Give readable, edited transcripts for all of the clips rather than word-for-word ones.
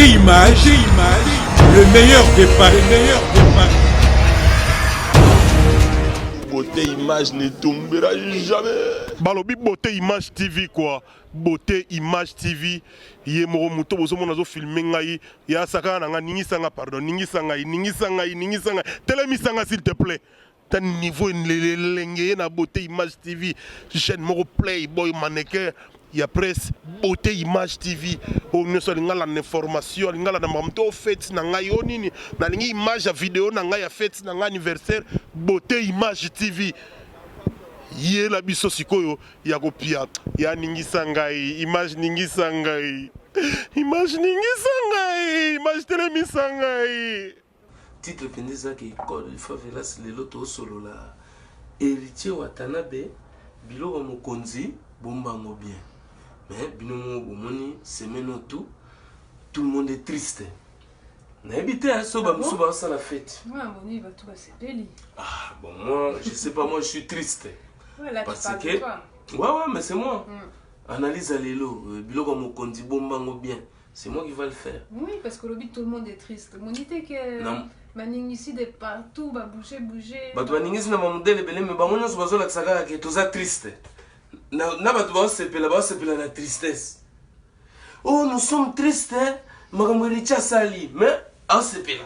Image, le meilleur des paris, Beauté Image ne tombera jamais. Balobi Beauté Image TV quoi. Beauté Image TV. Yé moro muto bozo monazo filmer ngai. Ya saka na nga ningi sanga pardon. Ningi sanga. Telemi sanga s'il te plaît. T'as niveau l'engé na Beauté Image TV. Chaîne moro Playboy mannequin. Il y a presse Beauté Image TV. On ne soit pas l'information, on a mamto fait na ngai onini na lingi image vidéo na ngai ya fête na ngai anniversaire Beauté Image TV. Yé la biso sikoyo ya kopia ya ningi sangai image ningi sangai image telemi sangai. Titre pendeza ki code il faut faire les loto solo la héritier Watanabe biloko mokonzi bombango bien. Mais binomo bomoni semaine tout le monde est triste. N'habitez à Soba ça la fête. Ouais, Moni va tout passer Béli. Ah bon moi je sais pas, moi je suis triste. Ouais, là parce tu que toi. Ouais mais c'est moi. Analyse à l'élo biloko mokonzi bombango bien. C'est moi qui va le faire. Oui, parce que le but tout le monde est triste. Moni t'es que Maning ici de partout va bouger. Bah tu maning ici na modèle belé mais ba mona so bazo la saka que toza triste. Na ba tu va se pela la tristesse. Oh nous sommes tristes hein. Magamuricha sali mais on se pela.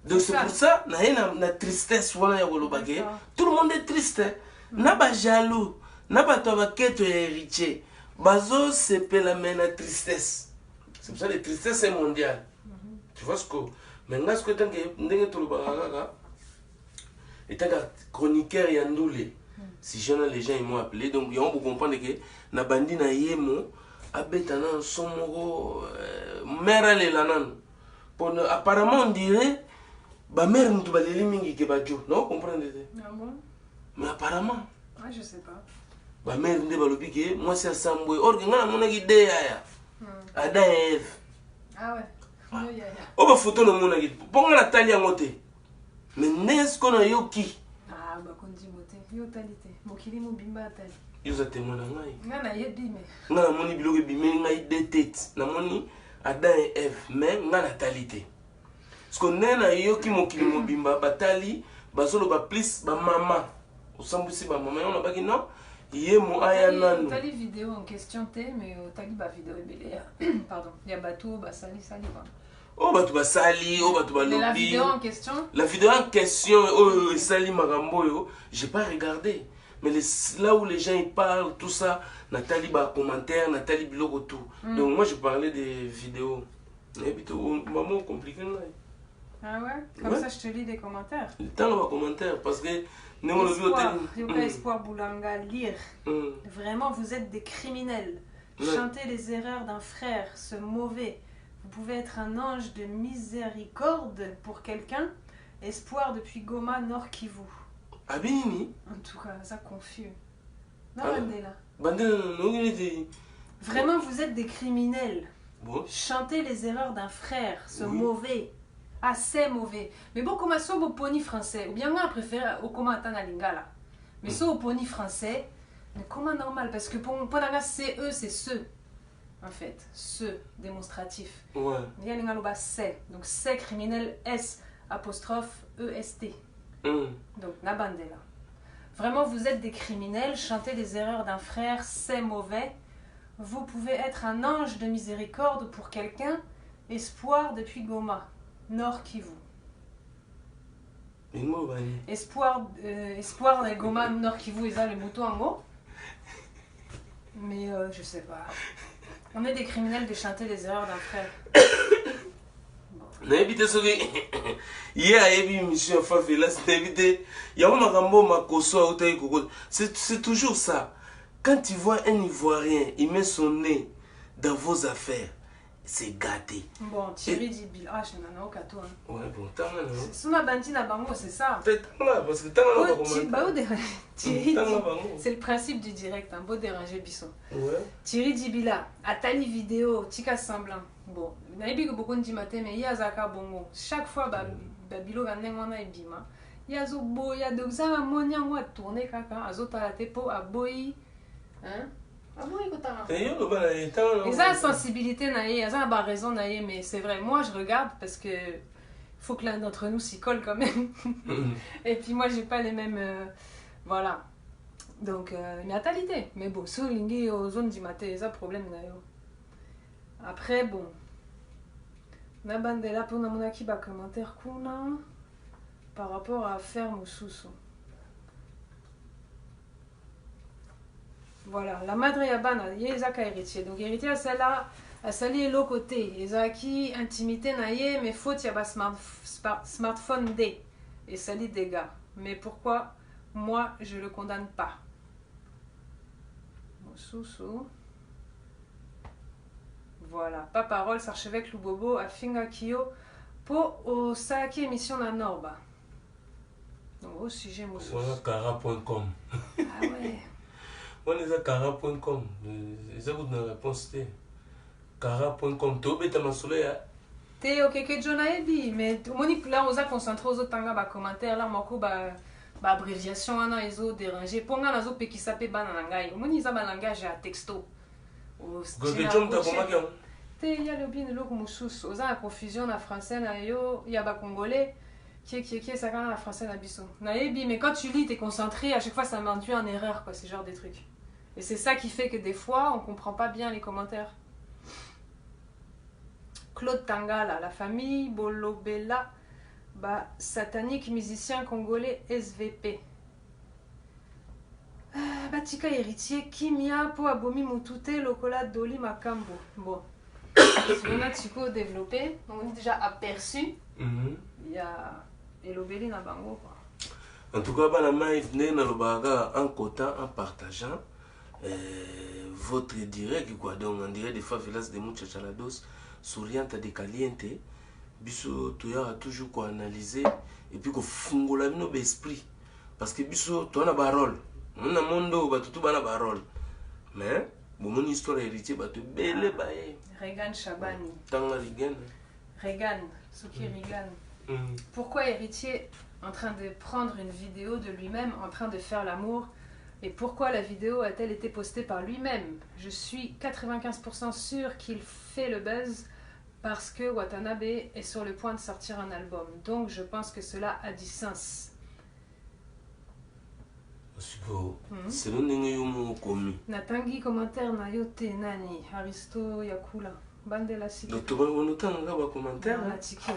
Donc c'est pour ça na tristesse wana ya kolobake. Tout le monde est triste. Hein. Na ba jaloux, na ba to ba keto héritier. Bazo se pela mais na tristesse. C'est pour ça que la tristesse est mondiale. Tu vois ce que... Maintenant, ce que tu as dit, tu as chroniqueur Yandoule. Si les gens m'ont appelé, donc ils ont comprendre que na bandi na yemo abetana somoro mère le lanan. Apparemment on dirait ba mère nous baleli mingi ke bajo. Non, comprenez? Ah bon? Mais apparemment. Ah, je sais pas. Ba mère nous balobi ke moi c'est Sambwe. Or ngana mona idée ya. Ada Eve. Ah ouais. Oh bah photo no mona git. Bonga na tali ngote. Mais n'est-ce qu'on a yoki? Ah bah kondi moté. Yo talite. Mokili mo bimba tali. Yo za témoin ngai. Ngana yebi me. Ngana moni biloke bimé ngai de tête. Na moni Adam et Eve mais ngana talite. Parce que nena yoki mokili mo bimba batali bazolo ba plus ba mama. Osambusi ba mama on a baki non. Yemo aya nanu. Tali vidéo en question té mais tali ba vidéo belé. Pardon. Ya bateau ba sali ba. Oh bah tu vas sali, oh bah tu vas lobby. La vidéo en question? La vidéo en question, oh sali magambo, j'ai pas regardé. Mais là où les gens ils parlent, tout ça, Nathalie bah commentaire, Nathalie blog tout. Donc moi je parlais des vidéos. Et puis maman compliqué là. Ah ouais? Comme ça je te lis des commentaires. Dans les commentaires parce que Espoir Boulanga lire. Vraiment vous êtes des criminels. Chantez les erreurs d'un frère, ce mauvais. Vous pouvez être un ange de miséricorde pour quelqu'un. Espoir depuis Goma, Nord Kivu. Abini. En tout cas, ça confus. Non, Bandela. Vraiment, vous êtes des criminels. Bon. Chantez les erreurs d'un frère, ce mauvais. Assez mauvais. Mais bon, comme ça, au pony français. Ou bien, moi, je préfère au comment attendre à Lingala. Mais ça, au pony français, mais comment normal? Parce que pour CE, c'est ceux. En fait, ce démonstratif. Ouais. Il y a l'ingaloba C. Donc C criminel S apostrophe EST. Donc Nabandela. Vraiment, vous êtes des criminels, chantez les erreurs d'un frère, c'est mauvais. Vous pouvez être un ange de miséricorde pour quelqu'un. Espoir depuis Goma, Nord Kivu. Espoir de Goma, Nord Kivu, et ça le mouton en mot. Mais je sais pas. On est des criminels de chanter les erreurs d'un frère. N'habitez ce que hier il y a eu une mission Favela, n'habitez il y a un marambo makoso c'est toujours ça. Quand tu vois un Ivoirien, il met son nez dans vos affaires, c'est gâté. Bon, Thierry dit ah je n'en ai aucun toi. Ouais bon, t'as mal non. C'est ma banti na bango, c'est ça. Peut-être là parce que t'as mal Thierry, c'est le principe du direct, un beau déranger bisson. Ouais. Thierry Dibila, atali vidéo, tika semblant. Bon, naïbi que beaucoup de matin mais il y a zaka bongo. Chaque fois bilo gagne wana ebima. Il y a zo ya donc ça monia moi tourner kaka azota la tepo a boy hein. Ah bon, écoute, ils ont une sensibilité, ils ont une raison, mais c'est vrai. Moi, je regarde parce que faut que l'un d'entre nous s'y colle quand même. Et puis moi, j'ai pas les mêmes... voilà. Donc, natalité. Mais bon, si vous avez aux zones du matin, c'est un problème. Après, bon. Na bandela pour mon aki ba commentaire kuna par rapport à ferme sous. Voilà, la madre yabana, yezaka héritier. Donc héritier à celle-là, à sali l'autre côté. Ezaki intimité naie, mais faute yaba smartphone D et sali dégâts. Mais pourquoi moi je le condamne pas? Sous. Voilà, pas parole, s'archevêque Lubobo à Fingakio pour au Saki émission la Norba. Donc au sujet Moussous. Voilà, cara.com. Ah ouais. On est à cara.com. Ils ont une réponse. Cara.com. Tu as ma soleil. T'es ok que John a dit, mais Monique là on s'est concentré aux autres tanga commentaires là, moko abréviation on a les autres dérangés. Pour nga nazo pe qui s'appelle bananangai. Monique ça langage à texto. Que John t'a comment il y a le bien de l'eau comme sous aux la confusion en français na yo il y a ba congolais qui ça quand la français na biso na ebi mais quand tu lis t'es concentré à chaque fois ça m'induit en erreur quoi, c'est genre des trucs et c'est ça qui fait que des fois on comprend pas bien les commentaires. Claude Tangala, la famille Bolobela satanique musicien congolais SVP. Batika héritier Kimia po abomi mutute lokola doli makambo. Bon. On a Tico développé, on a déjà aperçu. Il y a Elobeli na bango quoi. En tout cas, Banamaï venait dans le baga en quota, en partageant votre direct quoi. Donc on dirait des favelas de Muchachalados, souriante de caliente. Biso toya toujours quoi analyser et puis qu'on fungola nos esprit parce que biso toi na parole. On a mondo batutu bana parole. Mais mon histoire héritier batu belle bae. Regan Chabani. Tanga Regan. Regan, Suki Regan. Pourquoi héritier en train de prendre une vidéo de lui-même en train de faire l'amour et pourquoi la vidéo a-t-elle été postée par lui-même? Je suis 95% sûr qu'il fait le buzz parce que Watanabe est sur le point de sortir un album. Donc je pense que cela a du sens. C'est le néo commis. Natangi commentaire na yote nani Aristo Yakula Bandela Siki. Donc tu vas nous tanga ba commentaire. Natika.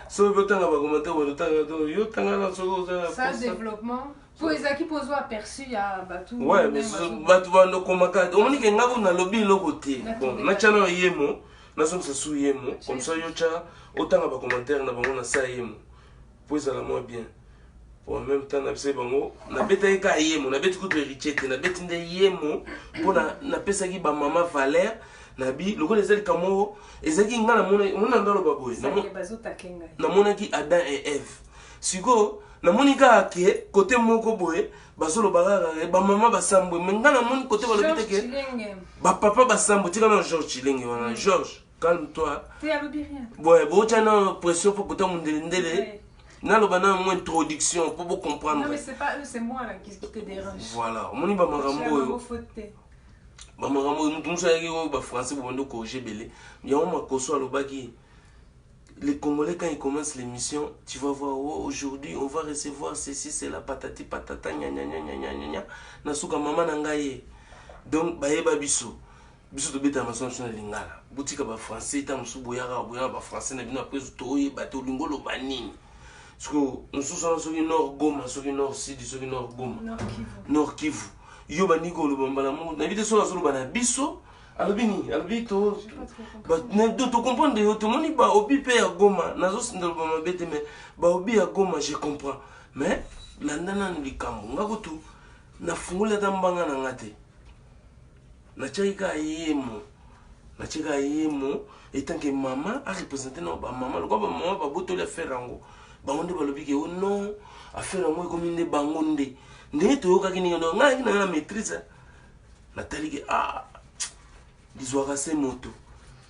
So vous tanga ba commentaire vous tanga do yo tanga la so ça développement. Pour Ezaki pozo aperçu ya batu. Ouais mais batu bando komaka. On dit que ngabo na lobby lokoté. Bon na channel yemo na so ça sou yemo comme ça yo cha otanga ba commentaire na bango na sa yemo. Pour ça la moi bien. En même temps, na beta ka yemo, na beti ko héritier, na beti nde yemo, pour na pesa ki ba mama Valère, na bi loko les kamo, ezaki ngana mona ndalo baboy. Na mona ki Adam et Ève. Siko, na monika ke côté moko boye, bazolo bagara ba mama basambo, mais ngana moni côté ba lobite ke ba papa basambo, tika na Georges Chilenge wana. Georges, calme-toi. T'es à l'obérien. Ouais, bo tana pression pour côté ndele. Nalobana mon introduction pour vous comprendre. Non mais c'est pas eux, c'est moi là qui te dérange. Voilà, moni ba marambo. Ba marambo nous sayaki ba français pour nous corriger belé. Il y a un makoso alobaki. Les Congolais quand ils commencent l'émission, tu vas voir aujourd'hui on va recevoir ceci c'est la patati patata nya nya nya nya nya nya. Nasuka mama nangaye. Donc bayeba biso. Biso to beta mason na lingala. Boutika ba français ta musu boyara ba français na bino après toye ba to lingolo banini. Parce que nous sommes sur le nord Goma, sur le nord Sud, sur le nord Goma. Nord Kivu. Yo baniko le bambala mo. Na vite sur la zone bana biso. Albini, albito. Ne to comprendre yo to moni ba obi pe ya Goma. Nazo sindol ba mabete mais ba obi ya Goma je comprends. Mais landana ndikambo ngakutu na fungula tambanga na ngate. Na chaika yemo. Na chaika yemo étant que maman a représenté non ba maman, le quoi ba maman ba boto le faire rango. Bangonde balobi ke non affaire ngo comme inde bangonde ne to yoka kini no ngai na maîtrise natali ke lizwaka se moto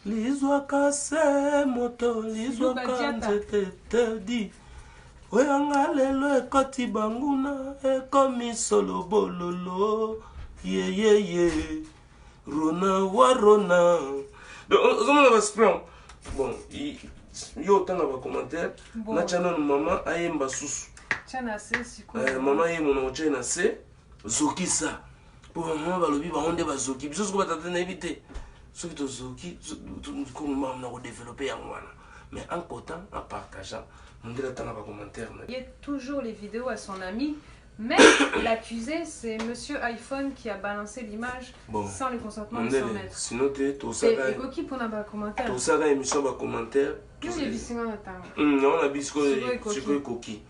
lizwaka nzete di oyanga lelo ekoti banguna ekomi solo bololo yeah. Rona wa Rona. Donc on va se prendre. Bon, yo tanga ba commentaire. Na channel maman ayemba susu. Chana se siko. Maman ayemba na chana se zoki ça. Pour maman ba lobi ba onde ba zoki. Biso ko batata na éviter. Ce qui te zoki comme maman na développer ya mwana. Mais en cotant, en partageant, on dirait dans les commentaires. Il y a toujours les vidéos à son ami, mais l'accusé, c'est Monsieur iPhone qui a balancé l'image sans le consentement de son maître. Sinon, tu es tout ça. Et Goki pour n'a commentaire. Tout ça, émission va commentaire. Nous, j'ai vu ça dans le temps. Non, on a vu ce que Goki.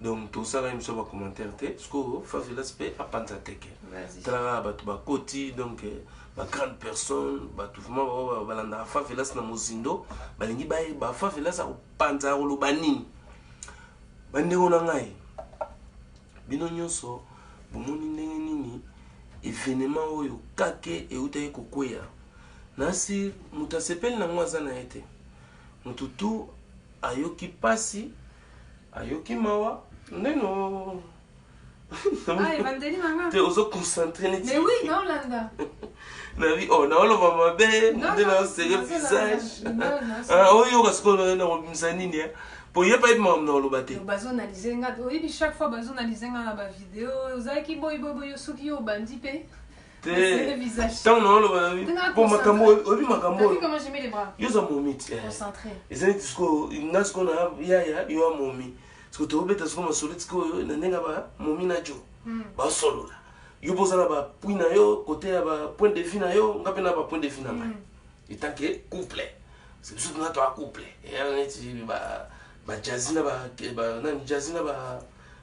Donc, tout ça, émission va commentaire. Ce que Favela Spé a Pantateke. Vas-y. Trara, Batuba Koti, donc. Ba grande personne ba tufuma balanda favelas na mozindo balingi ba favelas a panza lo banini bande ona ngai bino nyonso bomoni ndenge nini événement oyo kake euta kokwea nasi mutasepeli na ngwaza na ete mututu ayoki pasi ayoki mawa ndeno Ah, Evangélie Manga. Tu es concentré. Mais oui, non, Landa. Oh, non, on va m'abeiller. On serrer le visage. Ah, oui, on va se coller dans le bizanine. Pour y pas être membre dans le bâtiment. Bazo analyser nga. Oui, chaque fois bazo analyser nga la vidéo. Zaki boy yosuki yo bandipe. C'est le visage. Tant non, le pour makambo, obi makambo. Tu vois comment j'ai mis les bras. Yo za momit. Concentré. Et c'est disco, ngas qu'on a ya yo a momi. Parce que tu obeta ce qu'on a solide que na nenga ba momi na jo. Ba solo là. Yo bozala ba puis na yo côté ba point de vue na yo, ngape na ba point de vue na mai. Et tant que couple. C'est surtout na toi couple. Et on est ba jazina ba na jazina ba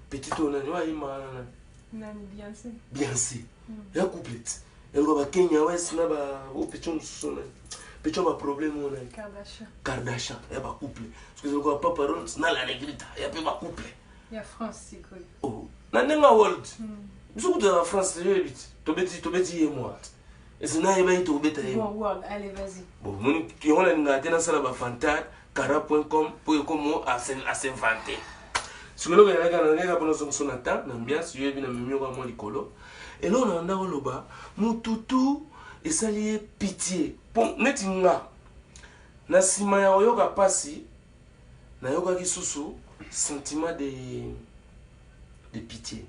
petit on na yo ima na Beyoncé. Beyoncé. Ya couplet. Et on va Kenya West na ba o petit sona. Petit ba problème on a. Kardashian. Ya ba couple. Parce que je vois pas parole na la negrita. Ya pe ba couple. Ya France c'est quoi? Oh, na nenga world. Biso de la France je habite. Tobeti et moi. Et c'est na yeba to beta Bon world, allez vas-y. Bon, mon qui on a ngata sala ba fantar kara.com pour comment à s'inventer. Ce que l'on a pendant son temps, l'ambiance, je vais venir à mon licolo. Et là, on a un loba, mon toutou, et ça lié pitié. Bon, netinga, na sima ya oyoka pasi, na yoka kisusu, sentiment de pitié.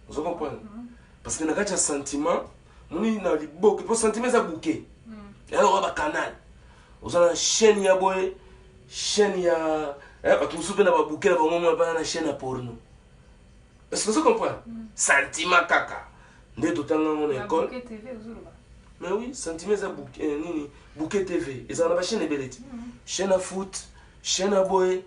Vous comprenez? Parce que na kacha sentiment, moni na liboke, pour sentiment ça bouquet. Et alors, on va canal. Vous avez une chaîne ya boy, chaîne ya. Tu me souviens d'avoir bouquet là-bas, on va une chaîne à porno. Est-ce que vous comprenez? Sentiment caca. Dès tout le temps, on est école. Bouquet TV aux Zuluba. Mais oui, sentiment ça bouquet TV. Et ça on a pas chaîne de chaîne à foot, chaîne à boy.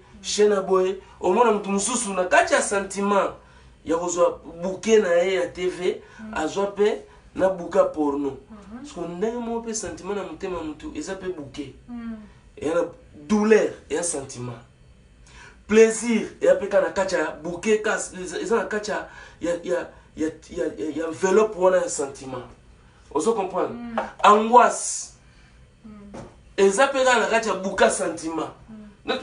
Au moins, on a un kacha sentiment. Il y a un bouquet na TV, à zoapé na bouquet porno. Parce qu'on a un sentiment na mutema mutu, et ça peut bouquet. Et il y a douleur et un sentiment. Plaisir et après quand on a bouquet casse ils ont kacha il y a enveloppe pour un sentiment. Vous comprenez? Angoisse et ça peut quand on a kacha bouquet sentiment. Non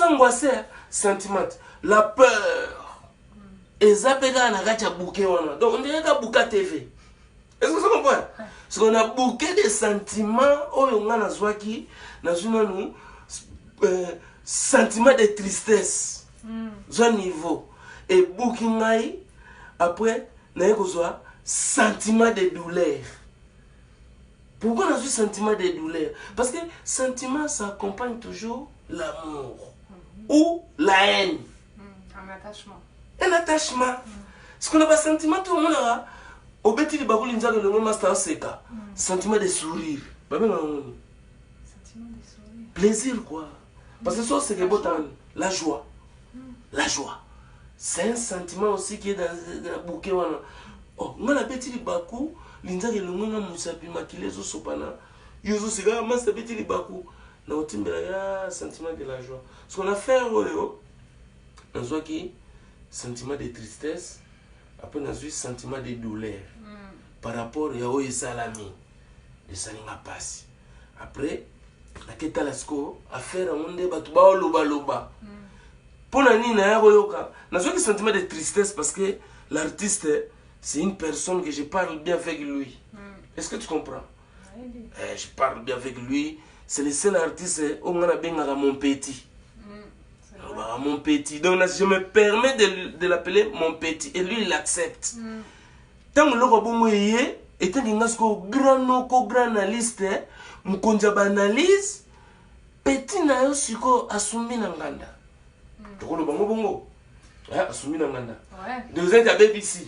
angoissé sentiment la peur et ça peut quand on a kacha bouquet donc on dirait que bouquet TV. Est-ce que vous comprenez? Parce qu'on a bouquet de sentiments oh on a zwaki na nous sentiment de tristesse, un niveau. Et boukingai, après, n'a pas sentiment de douleur. Pourquoi on a ce sentiment de douleur? Parce que sentiment, ça accompagne toujours l'amour ou la haine. Un attachement. Un attachement. Ce qu'on a pas sentiment, tout le monde a. Au bêtis, le sentiment de sourire. Sentiment de sourire. Plaisir, quoi. Parce que ça, c'est la joie. La joie. C'est un sentiment aussi qui est dans le bouquet. Oh, on a petit bakou, l'inza qui est le monde musapi makile zo sopana. Yozo sega mas petit bakou. Na otimbela sentiment de la joie. Ce qu'on a fait on a qui sentiment de tristesse, après on a eu sentiment de douleur par rapport à oyo salami de salinga passe. Après la keta la sko affaire monde batu ba loba pona nini na yoka na zo ki sentiment de tristesse parce que l'artiste c'est une personne que je parle bien avec lui. Est-ce que tu comprends? Je parle bien avec lui. C'est le seul artiste où on a bien mon petit. Mon petit. Donc je me permets de l'appeler mon petit. Et lui, il accepte. Tant que l'on et tant qu'il y a grand analyste, on analyse, petit na yo siko asumi na nganda. Tokolo bango bongo. Asumi na nganda. Deuxième à BBC.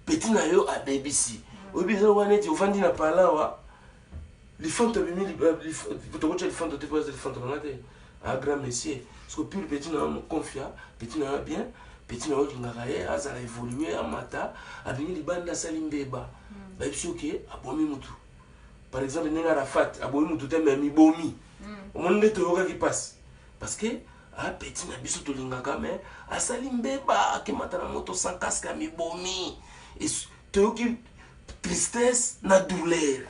Petit na yo à BBC. Obi zo wane ti ofandi na palawa. Les fentes bimi les fentes te pose les fentes ngate. Ah grand monsieur. Parce que pur petit na mo confia, petit na bien, petit na ki ngakaye azala évoluer amata, abini libanda salimbeba. Ba biso ke abomi mutu. Par exemple nenga Rafat, abomi mutu te même bomi. Au monde to yoka qui passe. Parce que petit na biso to lingaka mais asalimbeba ke mata na moto sans casque mi bomi. Et to yoki tristesse na douleur.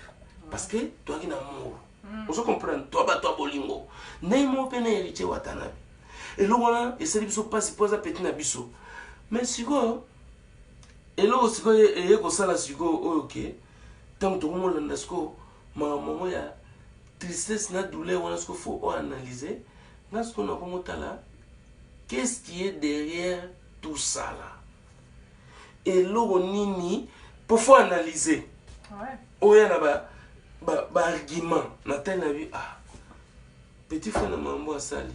Parce que toi qui n'amour. On se comprend, toi bah toi bolingo. Neimo pene héritier watanabe. Et là voilà, et c'est biso passe pose à petit na biso. Mais siko et là siko et ko sala siko OK. Tant tout le monde ndasko maman ya tristesse na douleur on ce qu'il faut analyser. Ndasko na ko motala. Qu'est-ce qui est derrière tout ça là? Et là on nini pour faut analyser. Ouais. Oya na ba argument na tel na vu petit frère na mambo asali.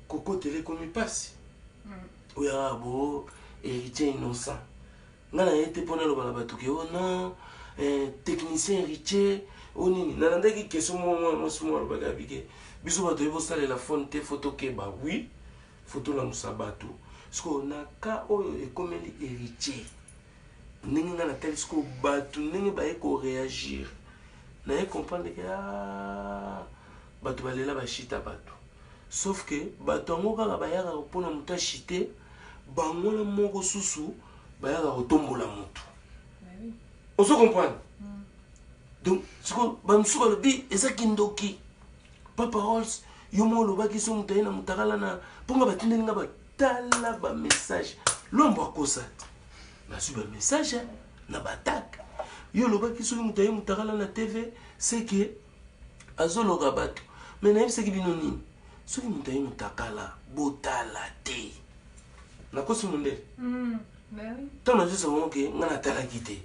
Coco télé comme il passe. Oya bo héritier innocent. Ngana été pour le balabatu ke oh non technicien héritier oh nini na ndaki question moi sumo ba gabike. Biso ba to sala la fonte photo ke ba oui photo la musabatu. Parce que na ka oyo e comme héritier. Ningi na tel sko batu ningi ba ko réagir. Na ye comprendre que batu balela ba chita batu. Sauf que batu ngo kaka ba yaka pona muta chité bango na moko susu ba yaka kotombola mutu. On se comprend. Donc siko ba msuba lobi eza kindoki. Papa Rolls yo mo lo baki so mutaina mutakala na ponga batinde nga ba tala ba message. Lombo akosa. Na suba message na batak. Yo loba ki soki mutaye mutakala na TV c'est que azoloka bato. Mais na yebisa ki bino nini? Soki mutaye mutakala botala te. Na kosi munde. Ben oui. Tant na juste vraiment que ngana tala kité.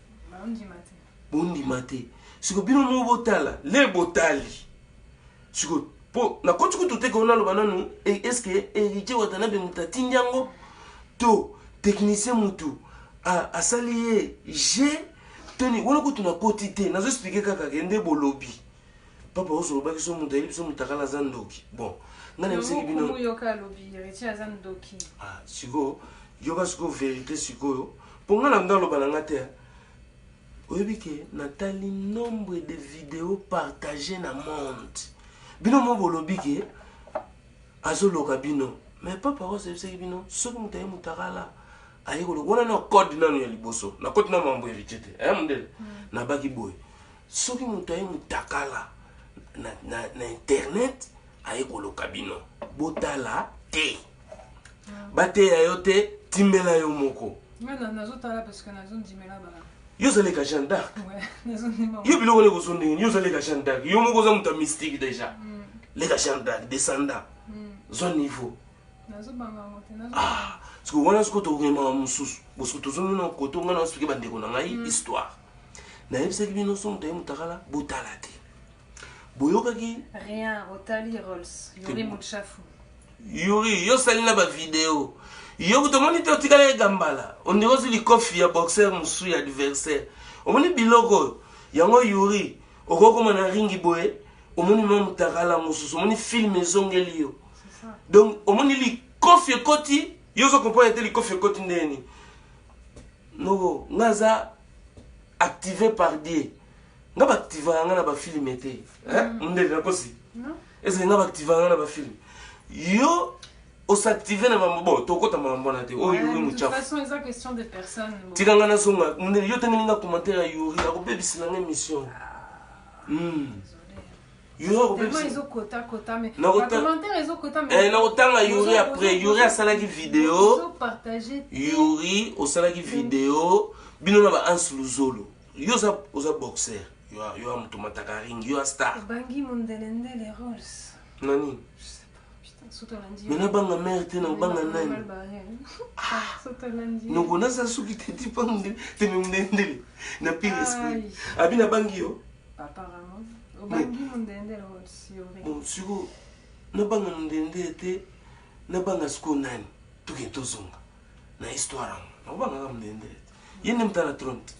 Bondi mate. Siko bino mo botala, le botali. Siko po na koti ko tout ko na loba nanu est-ce que héritier watanabe mutati nyango to technicien mutu a salié j'ai teni wona ko tuna quotité nazo expliquer kaka kende bolobi papa ozo ba kiso mutali biso mutakala zandoki bon ngana biseki bino mo yoka lobi héritier zandoki siko yoka siko vérité siko pour ngana ndalo balanga te oyebi ke natali nombre de vidéos partagées na monde bino mo bolobi ke azoloka bino mais papa ozo biseki bino soki mutaye mutakala ayekolo wana na code nanu ya liboso na code na mambo héritier te mundele na baki boy soki mutu aye mutakala na internet ayekolo kabino botala te bate ya yo te timbela yo moko nazotala parce que nazondimela ba yo zaleka Jeanne d'Arc nazondima yo biloko le kosondenge yo zaleka Jeanne d'Arc yo moko za muta mystique déjà leka Jeanne d'Arc descendant zone niveau nazobanga mote parce que wana siko to vraiment mususu parce que tozo na koto ngana expliquer bandeko na ngai histoire na yebisaki bino so mutaye mutakala botala te boyokaki rien otali Rolls yuri muchafu yuri yo salina ba vidéo yo kutomoni te otikala egambala ondikosi likofi ya boxer musu ya adversaire omoni biloko yango yuri okokoma na ringi boye omoni ma mutakala mususu omoni film ezongeli yo donc omoni likofi ekoti yo zo comprendre te likofi ekoti ndeni no ngaza activé par Dieu nga ba activer nga na ba film ete ndeli na kosi est-ce que nga ba activer nga na ba film yo on s'activer na mambo to kota mambo na te o yuri muchafu de toute façon c'est question de personnes tika nga na songa ndeli yo tengeli nga commentaire yuri ya ko bebisina nga émission Tellement ils ont quota, mais na commentaire ils ont quota, mais na otanga Yuri après Yuri a salaki vidéo. Ils ont partagé. Yuri au salaki vidéo. Bino na ba Ans Luzolo. Yo za boxer. Yo a mutumataka ring, yo a star. Bangi Mondelende les Rolls. Nani? Mais na banga mère te na banga nani? No kona sa suki te ti pangde te me mundendele. Na pire esprit. Abi na bangi yo? Apparemment. Bangi Mondelende les Rolls. Bon, siko na banga mundende te na banga sko nani? Tuke tozonga. Na histoire. Na banga mundende. Yene mtana trompe.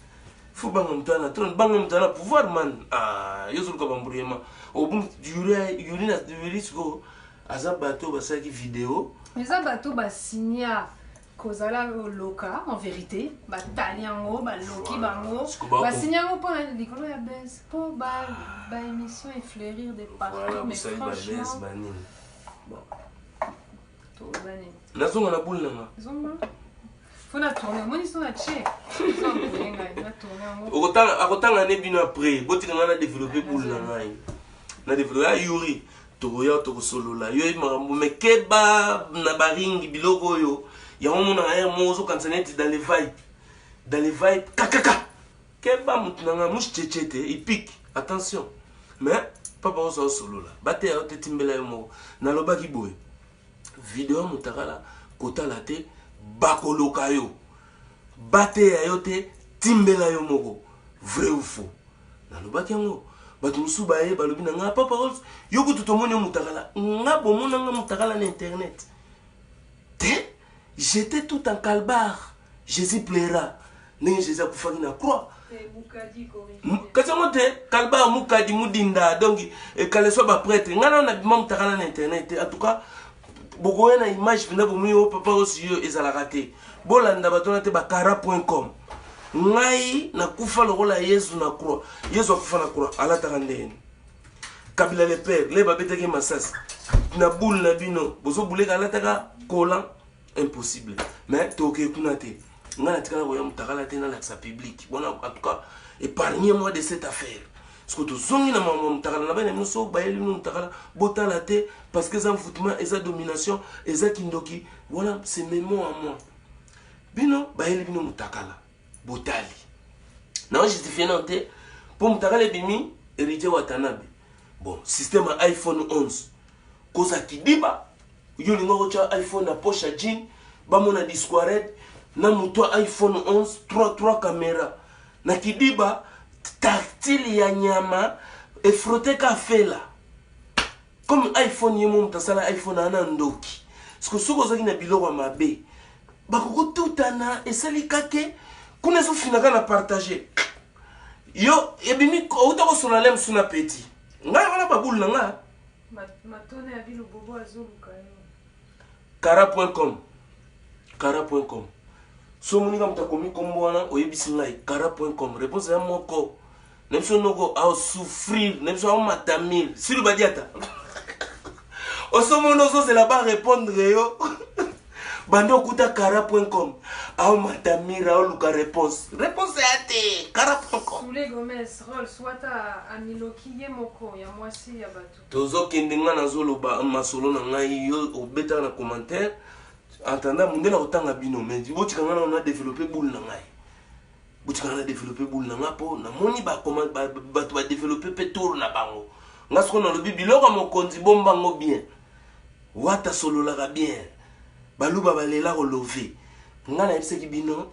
Faut banga mtana trompe, banga mtana pouvoir man. Ah, yo zuluka bamburiema. Obum Yuri na siko aza bateau basaki vidéo. Les bateau ba signa kozala loka en vérité, ba taliango, ba loki bango, ba signa pour likolo ya base, pour ba émission et fleurir des partout, mais franchement. Bon. To bani. Nazonga na boule nanga. Zonga. Faut la tourner, moi ils sont là chez. Ils sont bien gars, la tourner en gros. Akotanga ne bino après, botika na développer boule nanga. Na développer Yuri. Tokoya tokosolola yo makambo mekeba na baringi biloko yo ya mona ya mozo kansaneti dans les vibes kakaka keba mutunanga mushechete ipik attention mais papa oso solola bate ya tetimbela yo mo na lobaki boy vidéo mutakala kotala te bakoloka yo bate ya yo te timbela yo moko vrai ou faux na lobaki yango batu musuba ye balobi na nga papa Rolls yo kutu tomoni mutakala nga bomona nga mutakala na internet te j'étais tout en calbar Jésus plaira ndenge Jésus akufaki na croix kasango te calbar mukadi mudinda donc kaleso ba prêtre nga na bima mutakala na internet en tout cas bokoye na image pina bomi yo papa Rolls yo ezalaka te bolanda batona te bakara.com ngai na kufa lokola Yesu na croix Yesu akufa na croix alataka ndeni Kabila le père le babetaki masasi na boule na bino bozo buleka alataka kolan impossible mais toke kuna te nga na tikala boya mutakala te na l'accès public bon en tout cas épargnez-moi de cette affaire parce que tozongi na mama mutakala na bana miso bayeli mutakala botala te parce que ça foutement et ça domination et ça kindoki voilà c'est mes mots à moi bino bayeli bino mutakala botali na justifié nanté pour mutakala bimi héritier Watanabe bon système iPhone 11 koza kidiba yo lingo kocha iPhone na poche à jean ba mona disquared na muto iPhone 11 3 caméra na kidiba tactile ya nyama et frotter café là comme iPhone yemo mutasala iPhone ana ndoki siko soko zaki na biloko mabe bakoko tutana esali kake kuna zo finaka na partager yo ebimi utako sona lem suna petit nga wala babul na nga matone ya bilo bobo azuluka yo kara.com so monika mutakomi kombo wana oyebisi ngai kara.com réponse ya moko nemso noko a souffrir nemso a matamir silu badiata osomono so c'est là-bas répondre yo bando kuta kara.com a matamir a luka réponse ya te kara.com Soulé Gomez Rolls swata amiloki ye moko ya mwasi ya batu tozo kendenga na zoloba masolo na ngai yo obeta na commentaire entendant mundela otanga bino mais botika ngana on a développé boule na ngai botika ngana développé boule na nga po na moni ba comment batu ba développer petour na bango ngasko na lobi biloko mokonzi bombango bien wata solo la bien baluba balela ko lever ngana yebiseki bino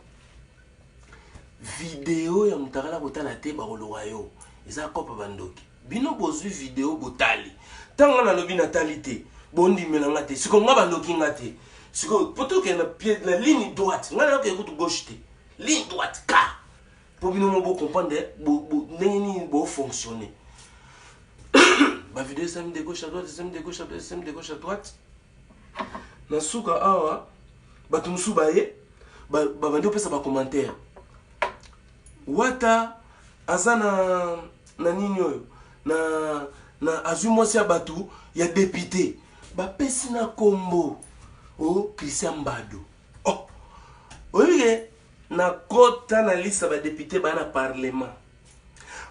vidéo ya mutakala botala te ba kolowa yo eza kopa bandoki bino bozwi vidéo botali tanga na lobi natalité bondi melanga te siko nga bandoki ngate siko poto ke na pied la ligne droite ngana ke kutu gauche te ligne droite ka pour bino mo bo comprendre ndenge bo fonctionner ba vidéo ça me de gauche à droite ça me de gauche à droite na suka awa batu musuba ye ba bandi opesa ba commentaire wata azana na nini oyo na azwi mwasi ya batu ya député bapesi na kombo o Christian Mbado oh oyike na kota na lista ba député ba na parlement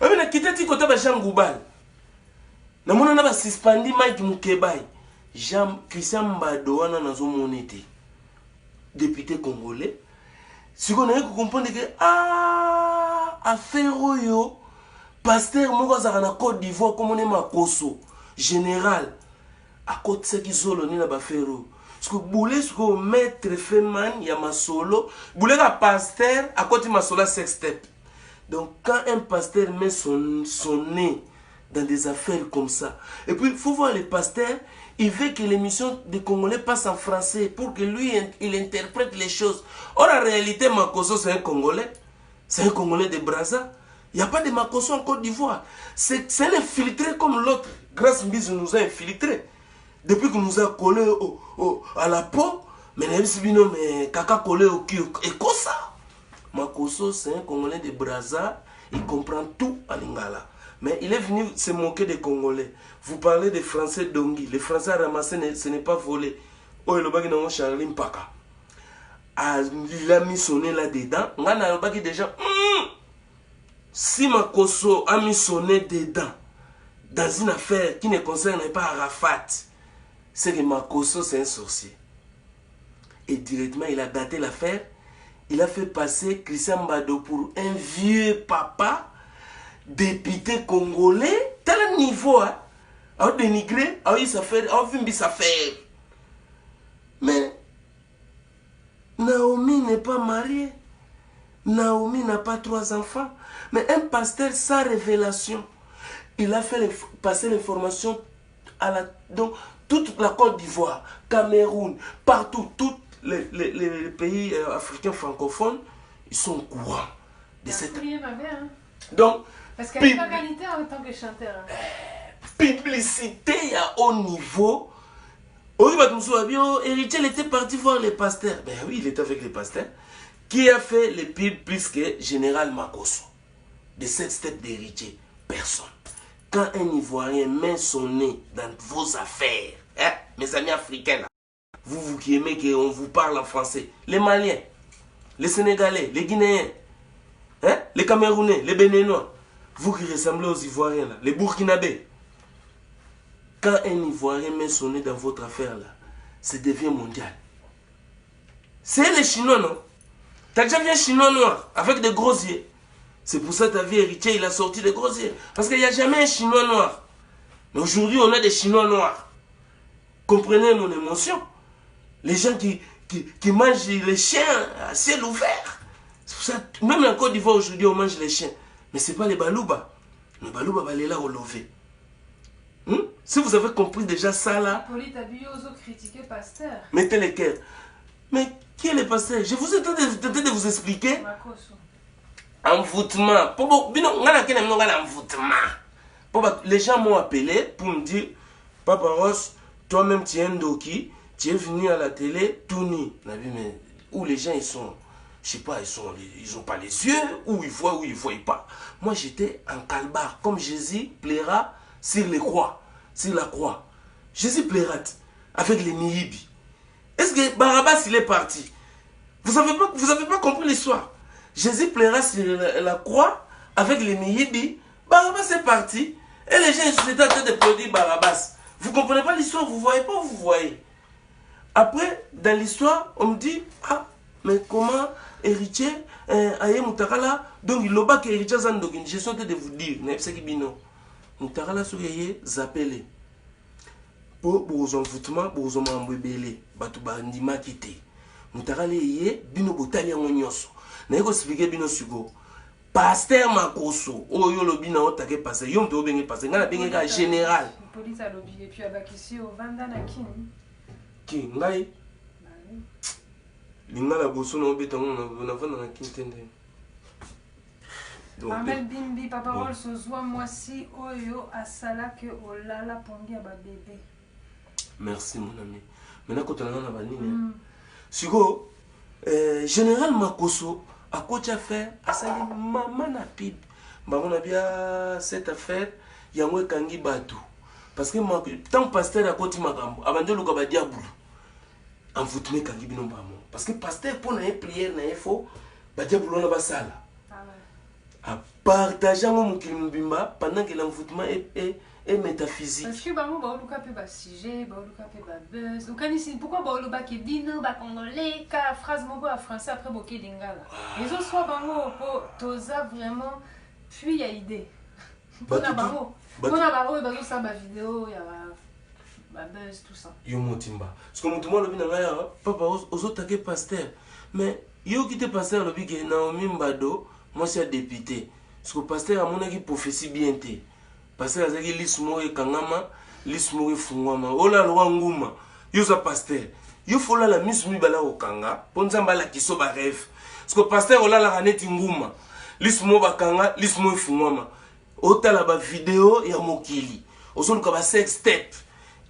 oyo na kitati kota ba Jean Goubal namona na ba suspendi Mike Mukebai Jean Christian Mbado wana nazo monete député congolais siko na ko comprendre que affaire oyo pasteur moko azaka na Côte d'Ivoire comme on est makoso général à côté ce qui zolo ni na ba fero siko boulé siko maître Feman ya masolo boulé ka pasteur à côté masolo sextep. Donc quand un pasteur met son nez dans des affaires comme ça, et puis il faut voir le pasteur, il veut que l'émission des Congolais passe en français pour que lui, il interprète les choses. Or en réalité, Makoso c'est un Congolais de Brazza. Il n'y a pas de Makoso en Côte d'Ivoire. C'est un infiltré comme l'autre. Grâce Mbis nous a infiltrés. Depuis que nous a collé à la peau, mais Kaka collé au cul. Et quoi ça? Makoso, c'est un Congolais de Brazza, il comprend tout en lingala. Mais il est venu se moquer des Congolais. Vous parlez des Français d'Ongi. Les Français à ramasser, ce n'est pas volé. Oh, le bagi n'a Charlie Mpaka. Il a mis son nez là-dedans. On a le bagi déjà. Si Makoso a mis son nez dedans, dans une affaire qui ne concerne pas Arafat, c'est que Makoso, c'est un sorcier. Et directement, il a daté l'affaire. Il a fait passer Christian Mbado pour un vieux papa, député congolais, tel niveau, hein, à dénigrer, à eu sa faire, à vu sa faire. Mais Naomi n'est pas mariée. Naomi n'a pas 3 enfants. Mais un pasteur sans révélation, il a fait passer l'information à donc toute la Côte d'Ivoire, Cameroun, partout, tous les pays africains francophones, ils sont au courant de cette... Donc, parce qu'il n'y a pas qualité en tant que chanteur. Publicité à haut niveau. Oui, Héritier, il était parti voir les pasteurs. Ben oui, il était avec les pasteurs. Qui a fait les pubs plus que Général Makoso? De cette step d'Héritier? Personne. Quand un Ivoirien met son nez dans vos affaires, hein, mes amis africains, là, vous qui aimez qu'on vous parle en français, les Maliens, les Sénégalais, les Guinéens, hein, les Camerounais, les Béninois, vous qui ressemblez aux Ivoiriens, là, les Burkinabés, quand un Ivoirien met son nez dans votre affaire, là, ça devient mondial. C'est les Chinois, non? T'as déjà vu un Chinois noir avec des gros yeux? C'est pour ça que ta vie héritier, il a sorti des gros yeux. Parce qu'il n'y a jamais un Chinois noir. Mais aujourd'hui, on a des Chinois noirs. Comprenez mon émotion. Les gens qui mangent les chiens à ciel ouvert. C'est pour ça, même en Côte d'Ivoire aujourd'hui, on mange les chiens. Mais ce n'est pas les balouba. Les balouba, va aller là au lever. Si vous avez compris déjà ça là. Hippolyte Abiozo critiquer pasteur. Mettez les cœurs. Mais qui est le pasteur? Je vous ai tenté de vous expliquer. Makoso. Envoûtement. Les gens m'ont appelé pour me dire, Papa Ross, toi-même tu es un doki, tu es venu à la télé tout nu. Mais où les gens ils sont, je sais pas, ils ont pas les yeux, où ils voient pas. Moi j'étais en calbar, comme Jésus plaira sur les croix, sur la croix. Jésus plaira avec les Mihibi. Est-ce que Barabbas il est parti? Vous avez pas compris l'histoire. Jésus plaira sur la croix avec les Mihibi. Barabbas est parti. Et les gens étaient en train de produire Barabbas. Vous ne comprenez pas l'histoire, vous ne voyez pas, vous voyez. Après, dans l'histoire, on me dit, ah, mais comment héritier, aye Moutakala, donc il a héritier Zandogin. Je suis en train de vous dire, Moutakala soyez zappelé. Pour vos envoûtements, pour vos embébélés, Batouba Ndima Kité. Moutakala yé, bino botali ngonyos. N'a pas expliqué bino sugo. Pasteur Makoso, oyo lobi na otake passer, yom to bengi passer, ngana bengi ka général. Police a lobby et puis abakisi au Vanda na kin. Ki ngai? Lingala boso na obeta na vanda na kin tende. Armel Bimbi, Papa Roll sozwa mwasi oyo asala ke olala pongi ba bébé. Merci mon ami. Maintenant quand on a banini. Siko général Makoso à quoi tu as fait à ça maman na pib maman a bien cette affaire yango kangi batu parce que tant pasteur à côté makambo abandon le kaba diable en vous tenez kangi bino maman parce que pasteur pour na prière na info ba diable na ba sala à partager mon kimbimba pendant que l'envoûtement et métaphysique. Parce que bango baoluka pe ba sujet, baoluka pe ba buzz. Okanisi pourquoi baoluba ke bino ba congolais ka phrase moko ya français après boke lingala. Les autres soit bango po toza vraiment puis ya idée. Pona bango. Pona bango bazo sa ba vidéo ya ba buzz tout ça. Yo motimba. Parce que motumba lobi na ngaya papa ozotake pasteur. Mais yo kite pasteur lobi ke Naomi Mbado moi c'est député. Parce que pasteur amonaki prophétie bien te. Pasteur azaki lismo e kangama, lismo e fungwama. Ola lwa nguma. Yo za pasteur. Yo fola la misumi bala okanga. Ponzamba la kiso ba rêve. Parce que pasteur ola la raneti nguma. Lismo bakanga, lismo e fungwama. Otala ba vidéo ya mokili. Osoluka ba sex step.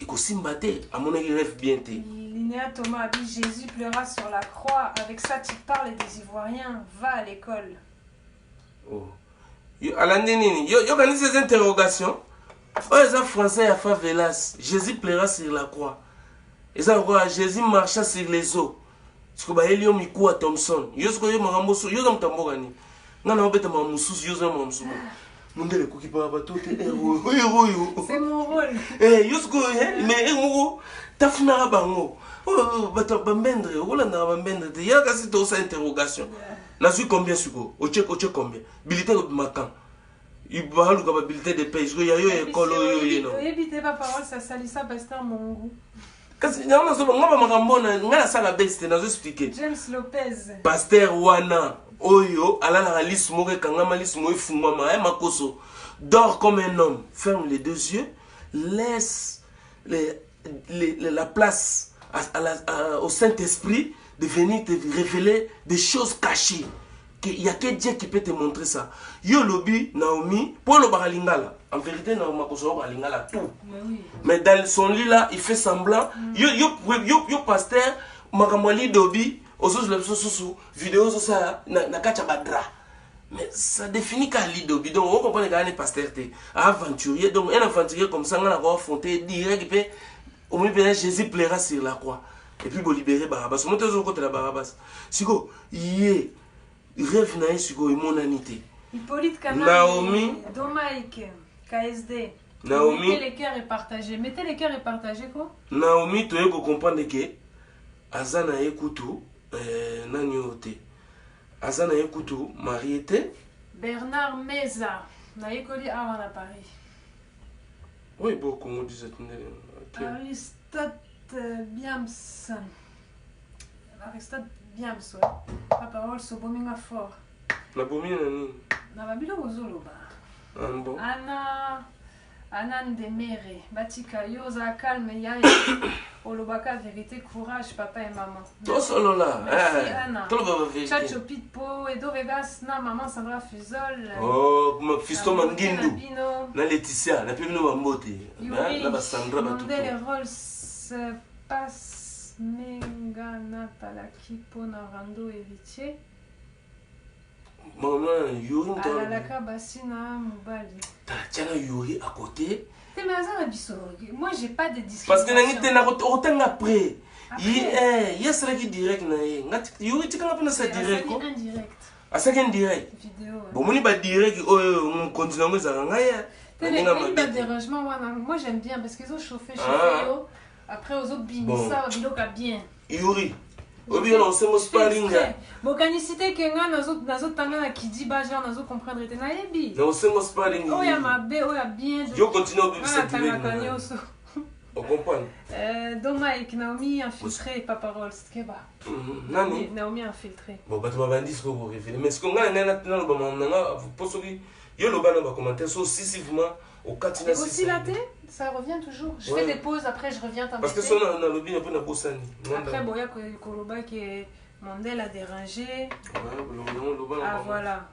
Iko simba te, amonaki rêve bien te. Linéa Thomas a dit Jésus pleura sur la croix. Avec ça tu parles des Ivoiriens. Va à l'école. Oh. Yo gagne ces interrogations. Oh, les français à favelas. Jésus pleura sur la croix. Et ça quoi Jésus marcha sur les eaux. Parce que bah Elio Mikou à Thompson. Yo ce que yo marambo yo dam tambogani. Ngana obeta mamususu yo zama mamususu. Mundele kuki pa bato te héros. C'est mon rôle. Eh yo ce que mais ngo tafuna bango. Oh bato bambendre, olanda bambendre. Il y a kasi to sa interrogation. Na suis combien suko? Oche combien? Bilité de macan. Il va le capabilité de paix. Il y a eu école yo. Évitez pas parole ça salissa pasteur Mongu. Kasi nyama so ngaba makambona ngala sala best na zo expliquer. James Lopez. Pasteur wana oyo alala la liste mo kangama liste mo ifungwama ay makoso. Dors comme un homme, ferme les deux yeux, laisse la place au Saint-Esprit de venir te révéler des choses cachées. Il n'y a que Dieu qui peut te montrer ça. Yo lobi Naomi, pour le baralingala. En vérité, Naomi Koso baralingala tout. Mais dans son lit là, il fait semblant. Yo pasteur, makamwali dobi, ozo le sous vidéo ça na kacha badra. Mais ça définit qu'à lit dobi. Donc on comprend que un pasteur te aventurier. Donc un aventurier comme ça, on a affronté direct qui peut au milieu Jésus plaira sur la croix. Et puis, vous libérez Barabas. Montez au côté de la Barabas. Siko, yé, rêve naï, siko, y monanité. Hippolyte Canal. Naomi. Domaïk. KSD. Naomi. Mettez les cœurs et partagez. Mettez les cœurs et partagez quoi? Naomi, tu es comprendre que Azana Ekutu, Nanyote. Azana Ekutu, Mariette. Bernard Meza. Naïkoli Awan à Paris. Oui, beaucoup, on dit ça. Aristote Biams. Aristote Biams, ouais. La parole sur Bominga fort. La Bominga nani? Na babilo ozoloba. Ah bon. Anna Ndemere. Batika yoza calme ya. Olobaka vérité courage papa et maman. Toi solo là. Merci Anna. Toi le baba vérité. Chacho Pitpo Edo Vegas na maman Sandra Fusol. Oh, ma fiston Mangindu. Na Laetitia, na pimino Mambote. Yuri. Na ba Sandra Batuto. Mandele Rolls passe Mengana Talaki Pona Rando Héritier. Maman, Yuri Alalaka Bassina Moubali. Tiens, Yuri à côté. T'es mais à biso. Moi j'ai pas de discrimination. Parce que n'angite na autant après. Il y a cela qui direct na Yuri tu quand on ça direct quoi. Indirect. À ça qu'un direct. Vidéo. Bon on ba direct on continue à ça ngaya. T'es pas dérangement moi j'aime bien parce qu'ils ont chauffé yo. Après aux autres binisa biloka bien. Yuri. Obi on se mos paringa. Bon canicité que nga nazo tanga qui dit ba genre nazo comprendre te na yebi. Non se mos paringa. Oh ya mabe, oh ya bien. Yo continue à vivre cette vie. On comprend. Domaïk Naomi infiltré paparol skeba. Nani? Naomi infiltré. Bon bah tu m'as dit ce que vous révélez. Mais ce qu'on a na na le bama na pour que yo le bana va commenter so successivement au Katina. Et aussi la thé, ça revient toujours. Je fais des pauses après je reviens t'embêter. Parce que ça on a le bien un peu na bossani. Après boya koloba qui Mondel a dérangé. Ouais, ah voilà.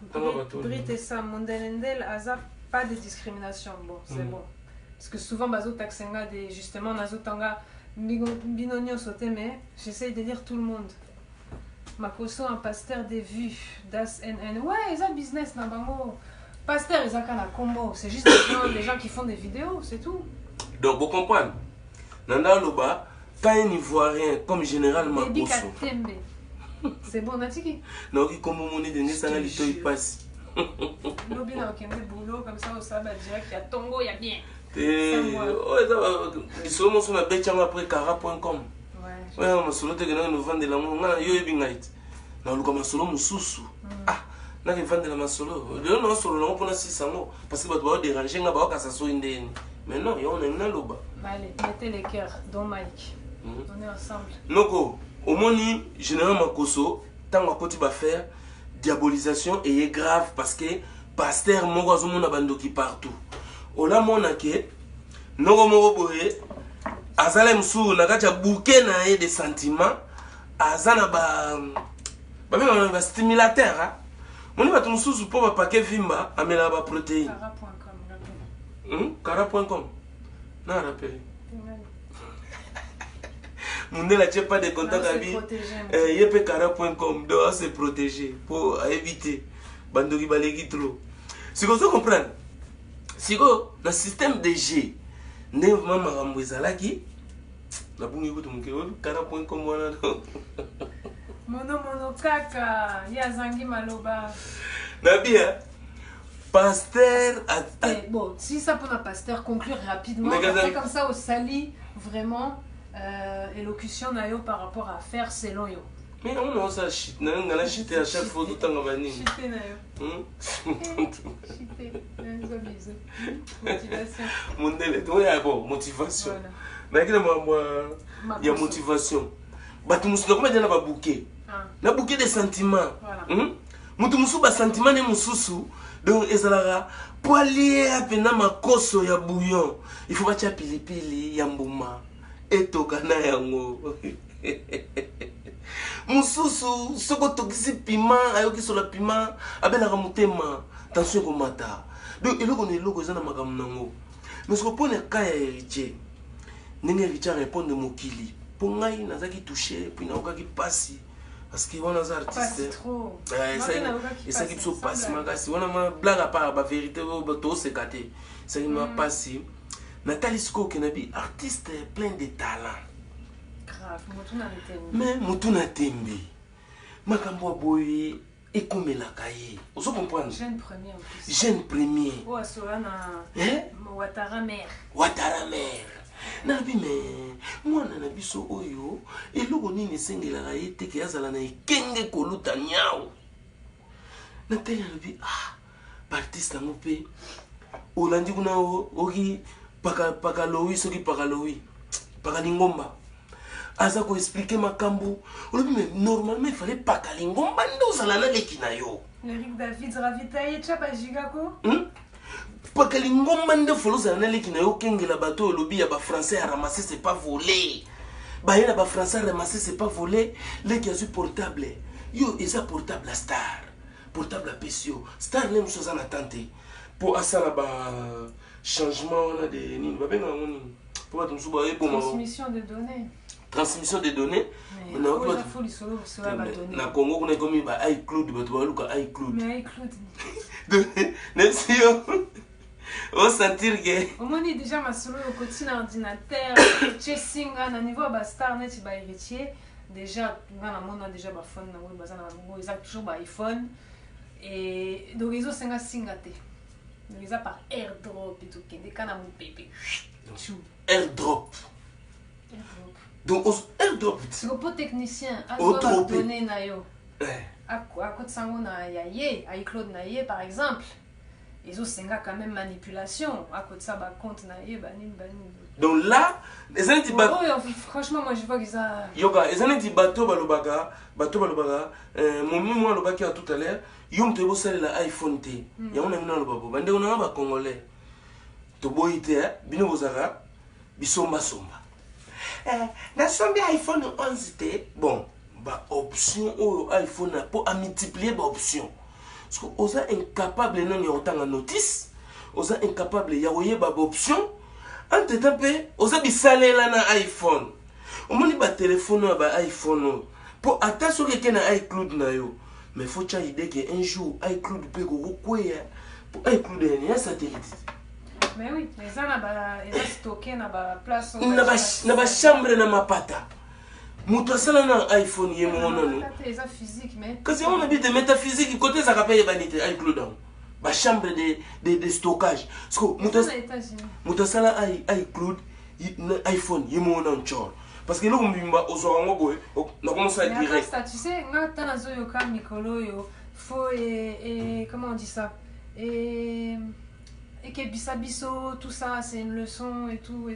Brit et ça, Mondel Ndel, Azap, pas de discrimination. Bon, c'est bon. Parce que souvent, Bazo Taxenga, justement, Nazo Tanga, Binonio sauté, mais j'essaye de dire tout le monde. Makoso, un pasteur des vues, Das NN. Ouais, ils ont business, Nabango. Pasteur, ils ont qu'un combo. C'est juste des gens qui font des vidéos, c'est tout. Donc, vous comprenez? Nanda Loba, quand un Ivoirien, comme général Makoso. C'est bon, Natiki? Non, qui comme mon nez de Nessana, il passe. Lobby n'a aucun boulot, comme ça, au sabbat direct, il y a Tongo, il y a bien. lisolo moso na betiango après cara.com oya masolo teke nanga novandela ngo nga yo yebi ngai te naluka masolo mosusu nake vandela masolo lelo naosolo nango mpona sisa yango parce que bato baoderange nga baokasa soi ndeni mais non yo nangi naloba. Allez, mettez les cœurs dans Mike. On est ensemble. Noko omoni général Makoso ntango akoti bafaire diabolisation eye grave parce que pasteur moko azomona bandoki partout olamona ke noko moko boye azala msuru na kati ya bouquet na ye de sentiments aza na ba stimulateur moni bato mosusu mpo bapake vimba amelaka baprotéine cara.com na rappele Mundela n'a pas de contact avec yep cara.com doit se protéger pour éviter bandoki balegi trop. Si vous comprenez, si vous le système de G ne mama mbwezalaki na bungi ko tumuke cara.com wana mono kaka ya zangi maloba na bien pasteur bon si ça pour un pasteur conclure rapidement après comme ça au sali vraiment élocution na yo par rapport à faire selon yo. Mais on a ça shit, on a shité à chaque fois tout le temps bani. Shité na yo. Shité, motivation. Mon délai, ouais bon, motivation. Mais qu'il y a motivation. Bah tu musu comment dire na ba bouquet. Na bouquet de sentiments. Mutu musu ba sentiment ne mususu donc ezalaka poilier apena makoso ya bouillon. Il faut batia pilipili ya mbuma. Etokana yango mususu soko tokisi pima ayoki sola pima abelaka motema tension komata donc eloko na eloko eza na makambo nango mais soko mpona ka ya héritier ndenge héritier répondre mokili mpo ngai nazalaki touché puis naokaki pasi parce que wana aza artiste esaki biso pasi makasi wana blague apart bavérité tooseka te esaki ma pasi Nathalie Sko Kenabi, artiste plein de talent. Grave, Mutuna Tembi. Mais Mutuna Tembi, Makambo Boye, et comme la cahier. Vous comprenez? Jeune premier en plus. Jeune premier. Oh, Asoana. Ouattara mère. Ouattara mère. Nabi, mais moi, Nanabi so oyo, et l'ogo nini sengela raye te ki azala na ikenge koluta nyao. Nathalie Nabi, artiste na mope. Olandi kuna oki. Pakalowi soki pakalowi pakalingomba aza ko expliquer makambo mais normalement il fallait pakalingomba ndo zala na leki na yo Eric David ravitaye chapa jigako pakalingomba ndo folo zala na leki na yo kengela bato lobi ya ba français à ramasser c'est pas volé ba yena ba français à ramasser c'est pas volé leki azu portable yo eza portable à star portable à pesio star nem chose na tante pour asala ba changement on a des nini ba benga ngoni pour ba musuba e bon transmission de données na faut les solo sur ba données na Congo kuna komi ba iCloud ba to ba luka iCloud mais iCloud même si on sentir que au moins déjà ma solo au quotidien ordinateur chasing à niveau ba star net ba héritier déjà na mona déjà ba phone na ba za na bongo exact toujours ba iPhone et donc ils ont singate mais à part airdrop et tout, des canaux pépé. Airdrop. Donc, airdrop. C'est un peu technicien. À quoi donner nayo? À quoi sango na yaye, iCloud na yaye par exemple. Ils ont quand même manipulation. À quoi ça ba compte na yaye banin. Donc là, les années franchement moi je vois que ça. Yoga, les années bateau balobaga, mon moi le bac tout à l'heure. Yom te bosala la iPhone te ya ona mina lobabo bande ona ba congolais to boite bino bozaka bisomba na sombi iPhone 11 te bon ba option o iPhone pour a multiplier ba option parce que oza incapable non ya otanga notice oza incapable ya oyeba ba option entre temps pe oza bisalela na iPhone omoni ba téléphone ba iPhone pour attention que na iCloud na yo. Mais faut que l'idée qu'un jour, iCloud peut pour iCloud est un satellite. Mais oui, les gens ont stocké dans la place. Dans la chambre, dans ma pata. Moutou ça na iPhone yé mon nom. C'est physique mais. Quand on habite de métaphysique, côté ça rappelle vanité iCloud. ba chambre de stockage parce que mutasala iCloud iPhone yimona nchoro parce que là mbimba ozorango boy na commence à direct. Tu sais nga tana zo yo ka mikolo yo faut et comment on dit ça et que bisabiso tout ça c'est une leçon et tout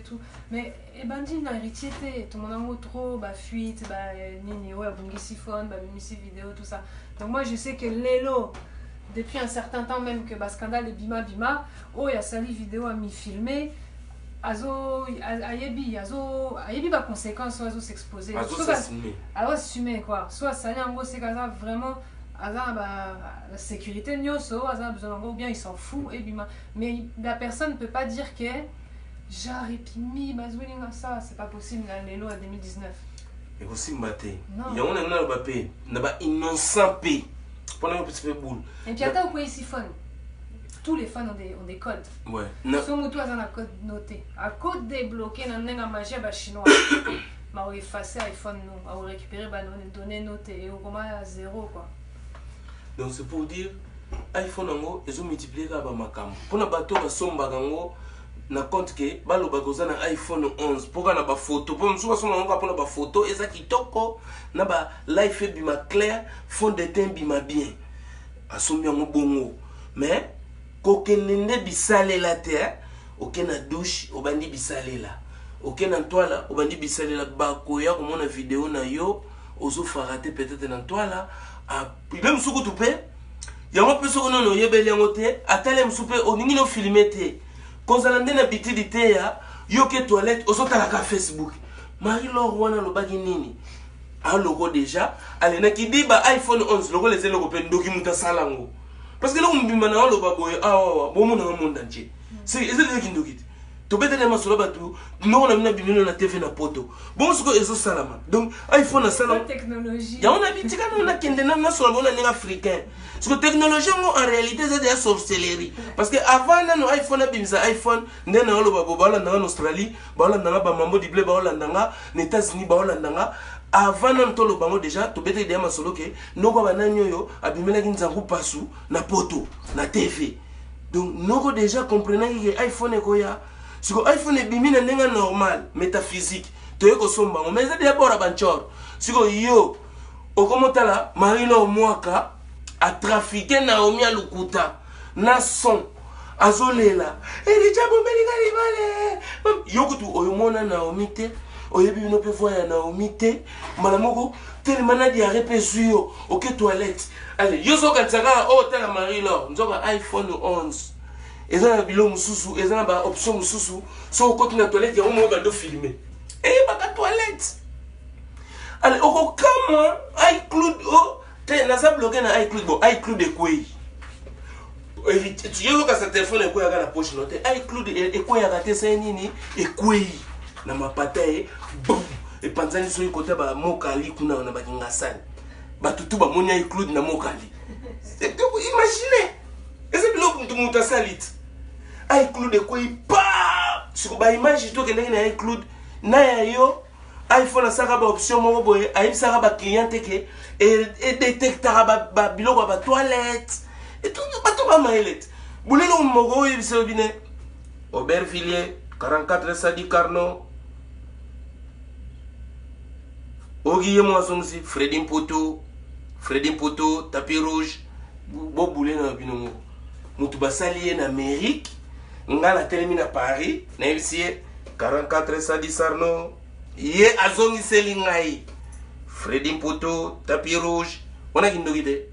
mais bandi na héritier tout le monde trop ba fuite ba nini ouais bungisi phone ba mimisi vidéo tout ça. Donc moi je sais que Lelo depuis un certain temps même que scandale de Bima oh il y a sali vidéo à mi filmer azo ayebi ba conséquences azo s'exposer azo s'assumer quoi soit ça en gros c'est ça vraiment la sécurité nyoso a besoin ou bien il s'en fout et Bima mais la personne ne peut pas dire que genre et puis mi bazoulinga ça c'est pas possible dans Lelo à 2019 et aussi maté il y a on a pas na ba innocent p pendant un petit peu boule et puis attends quoi ici phone tous les fans ont des codes. Ouais. Son moto a un code noté. À code débloqué, dans une magie chinois. On va effacer iPhone, on va récupérer les données notées et on va à 0 quoi. Donc c'est pour dire, iPhone ils ont multiplié par makam. Pour na bateau ba somba gango na compte que balo bagoza na iPhone 11 pour na ba photo pour msuka soma ngo pour na ba photo eza kitoko na ba life bima clair fond de teint bima bien. Asombi ngo bongo. Mais kokende bisalela te okena douche obandi bisalela okena toile obandi bisalela bakoya komona vidéo na yo ozo farate peut-être na toile a même suku tupe yango peso kono no yebeli yango te atale msupe oningi no filmer te kozala ndena bitidi te ya yo ke toilette ozo tala ka Facebook Marie-Laure wana lobaki nini a logo déjà alena kidiba iPhone 11 logo les logo pe ndoki muta salango parce que là on bimba na lo baboye bomo na monde entier c'est ezeli kindokiti to bete na masolo batu no na mina bimino na TV na poto bon ce que ezo salama donc iPhone na salama technologie ya on habitika na kende na solo na ninga africain parce que technologie en réalité c'est de la sorcellerie parce que avant na iPhone na bimisa iPhone ndena lo babo bala na Australie bala na ba mambo di blé bala na États-Unis bala na avant n'entolo bango déjà to bete de masolo ke noko bananyo yo abimela kinzangu pasu na poto na TV donc noko déjà comprenant que iPhone ko ya siko iPhone bimina nenga normal métaphysique to yeko somba mais ça déjà bora banchor siko yo okomotala Marie-Laure Mwaka a trafiqué Naomi Alukuta na son azolela eri jabo melinga libale yokutu oyomona Naomi te oyebi no pe voya Naomi te malamoko tellement na diarrhée pesuyo OK toilette allez yo soka tsaka tela Marie-Laure nzoka iPhone 11 eza na bilo mususu eza na ba option mususu so ko tina toilette ya mo ba do filmer ba ka toilette allez oko kama iCloud te na sa bloquer na iCloud de quoi tu yo ka sa téléphone ko ya na poche note iCloud e ko ya ka te sa nini e quoi na mapata boum et panzani so côté ba mokali kuna na bakinga sana batutu ba monya iCloud na mokali c'est tout imaginez ese bilo mtu mutasalit iCloud de quoi pa sur ba image to kende na iCloud na ya yo iPhone saka ba option mo boye ayi saka ba client ke et détectera ba biloko ba toilette et tout ba to ba mailette bulelo mogo yebise bine Aubervilliers 44 Sadi Carnot Ogiye Mwasongsi, Freddy Mpoto, tapis rouge, bo boulé na binomo. Mutu basali en Amérique, nga na telemi na Paris, na yebisiye 44 Sadi Sarno, ye azongi selingai. Freddy Mpoto, tapis rouge, wana kindogide.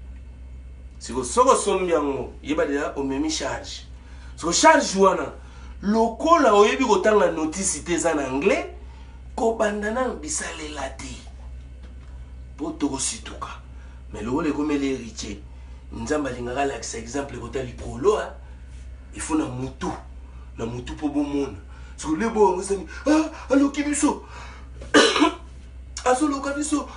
Siko soko sombiango, yeba deja omemi charge. Siko charge wana, lokola oyebi kotanga notice te za na anglais, ko bandana bisalela te. Toko situka mais le comme les héritiers nzamba lingaka la exemple kota likolo il faut na mutu po bomona so le bo ngisani aloki biso azolo kabiso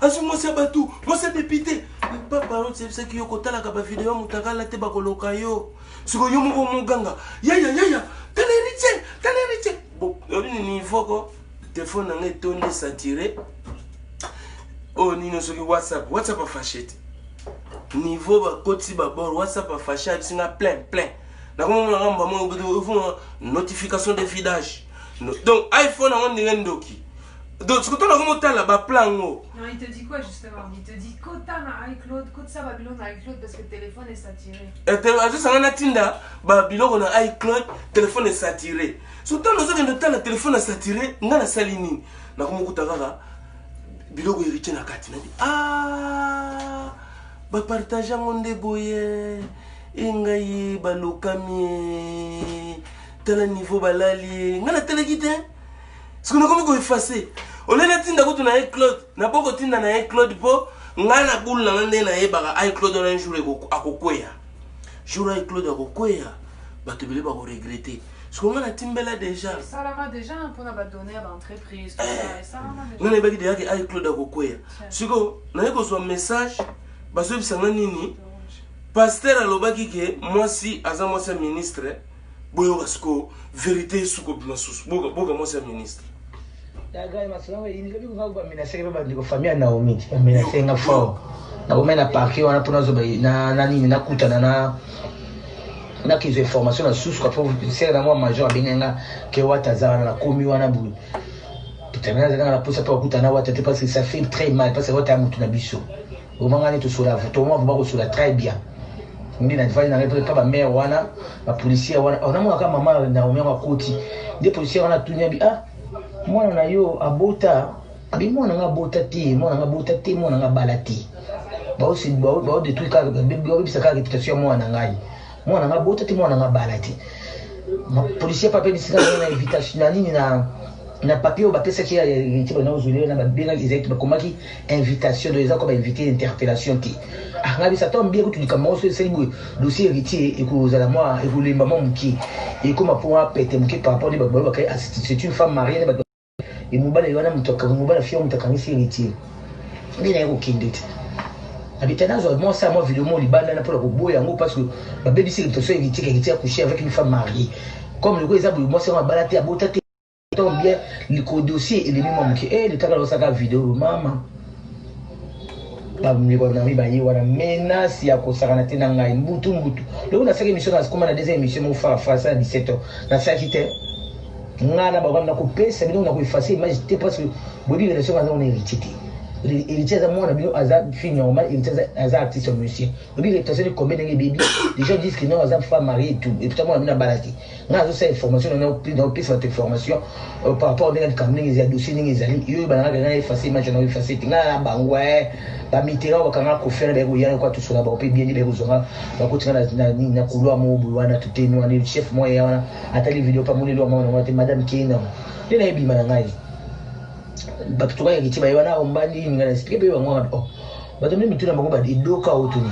azuma se batu mo se dépité papa on c'est qui yokota la ka ba vidéo mutakala te bakoloka yo siko yo mo muganga yaya tele héritier bon ni foko téléphone na ngeto saturé oh nino soki WhatsApp a fâché niveau bakoti babord WhatsApp afasha bisinga plein nakomona ngamba mo notification de vidage donc iPhone on dirait ndoki donc ce que tu as comme tal ba plan ngo. Non, il te dit quoi justement? Il te dit quota na iCloud, quota ça Babylone na iCloud parce que le téléphone est saturé. Et ça on a tinda Babylone na iCloud, téléphone est saturé. Surtout nous avons le téléphone est saturé, ngana salini. Na comme kutaka biloko héritier na kati na dit ah ba partager ngonde boye ingai balokami tel niveau balali ngana telekite. Ce qu'on a comme effacer. On a tinda ko na iCloud, na boko tinda na iCloud po ngana bula ngande na yeba iCloud on un jour akokwea. Jour iCloud akokwea, ba te bele ba ko regretter. Ce qu'on a timbela déjà. Ça là déjà pour na ba donner à l'entreprise tout ça, ça là déjà. Ngana ba ki déjà que iCloud akokwea. Siko na yeko so message ba so bisanga nini? Pasteur alobaki ke moi si aza moi c'est ministre boyo basko vérité suko bimasus boga moi c'est ministre. Daga masonga ini lebi kwa ba menacé ba ndiko famille Naomi ba menacé nga fort na ko mena parquet wana pona zo ba na nini na kutana na kizo information na susu kwa c'est na moi major abenga ke wataza na komi wana bu putemena zanga na posa pa kutana wata parce que ça fait très mal parce que wata mutu na biso au mangani to sur la photo moi ba ko sur la très bien ndi na difanya na repre pa ba mère wana ba policier wana ona mo kama mama na umema koti des policiers wana tunya bi mwana na yo abota abi mwana nga bota ti mwana nga bota ti mwana nga balati ba aussi ba de trucs ka ba bisa ka réputation mwana ngai mwana nga bota ti mwana nga balati ma policier pa pe bisika na invitation na nini na papier ba pesa ki ya retiba na ozulé na ba bena exact ba komaki invitation de les comme invité interpellation ti nga bisa to mbie ko tulika mo so sengo dossier héritier et ko za moi et ko lemba mo mki et comme pour péter mki par rapport ba ba ka c'est une femme mariée et mobala yana mtoka mobala fio mtakanisi héritier ndina yako kindete habitana zo moi ça moi vidéo mo libanda na pour boya ngo parce que ba baby c'est to so héritier coucher avec une femme mariée comme le exemple moi c'est ma balati abota tombe bien le dossier et les mêmes qui le taka lo saka vidéo mama ba mliko na mi ba yi wana menace ya ko saka na tena ngai mbutu le na saka émission na comme na deuxième émission mo fa face à 17h na saka kité ngana ba na ko pesa bino na ko effacer image te parce que bodi relation na on héritier héritier za mwana bino aza fille normal héritier aza artiste monsieur bodi réputation de combien de bébé les gens disent que non aza femme mariée et tout et pourtant moi na balati na zo cette information on a pris dans plus cette information par rapport à des caméras les dossiers les ali yo ba na effacer image na effacer ngana bangwe ba mitera ba kana ko faire ba goya kwa tout cela ba pe bien ba kozonga ba ko tina na kulwa mo bulwana tuteni wana chef moi yana atali video pa moni lo mama na madame Kina tena ebi manangai batu kwa yiti bayi wana ombandi ngana explique be ngwa oh bato mimi tuna bango ba idoka otuni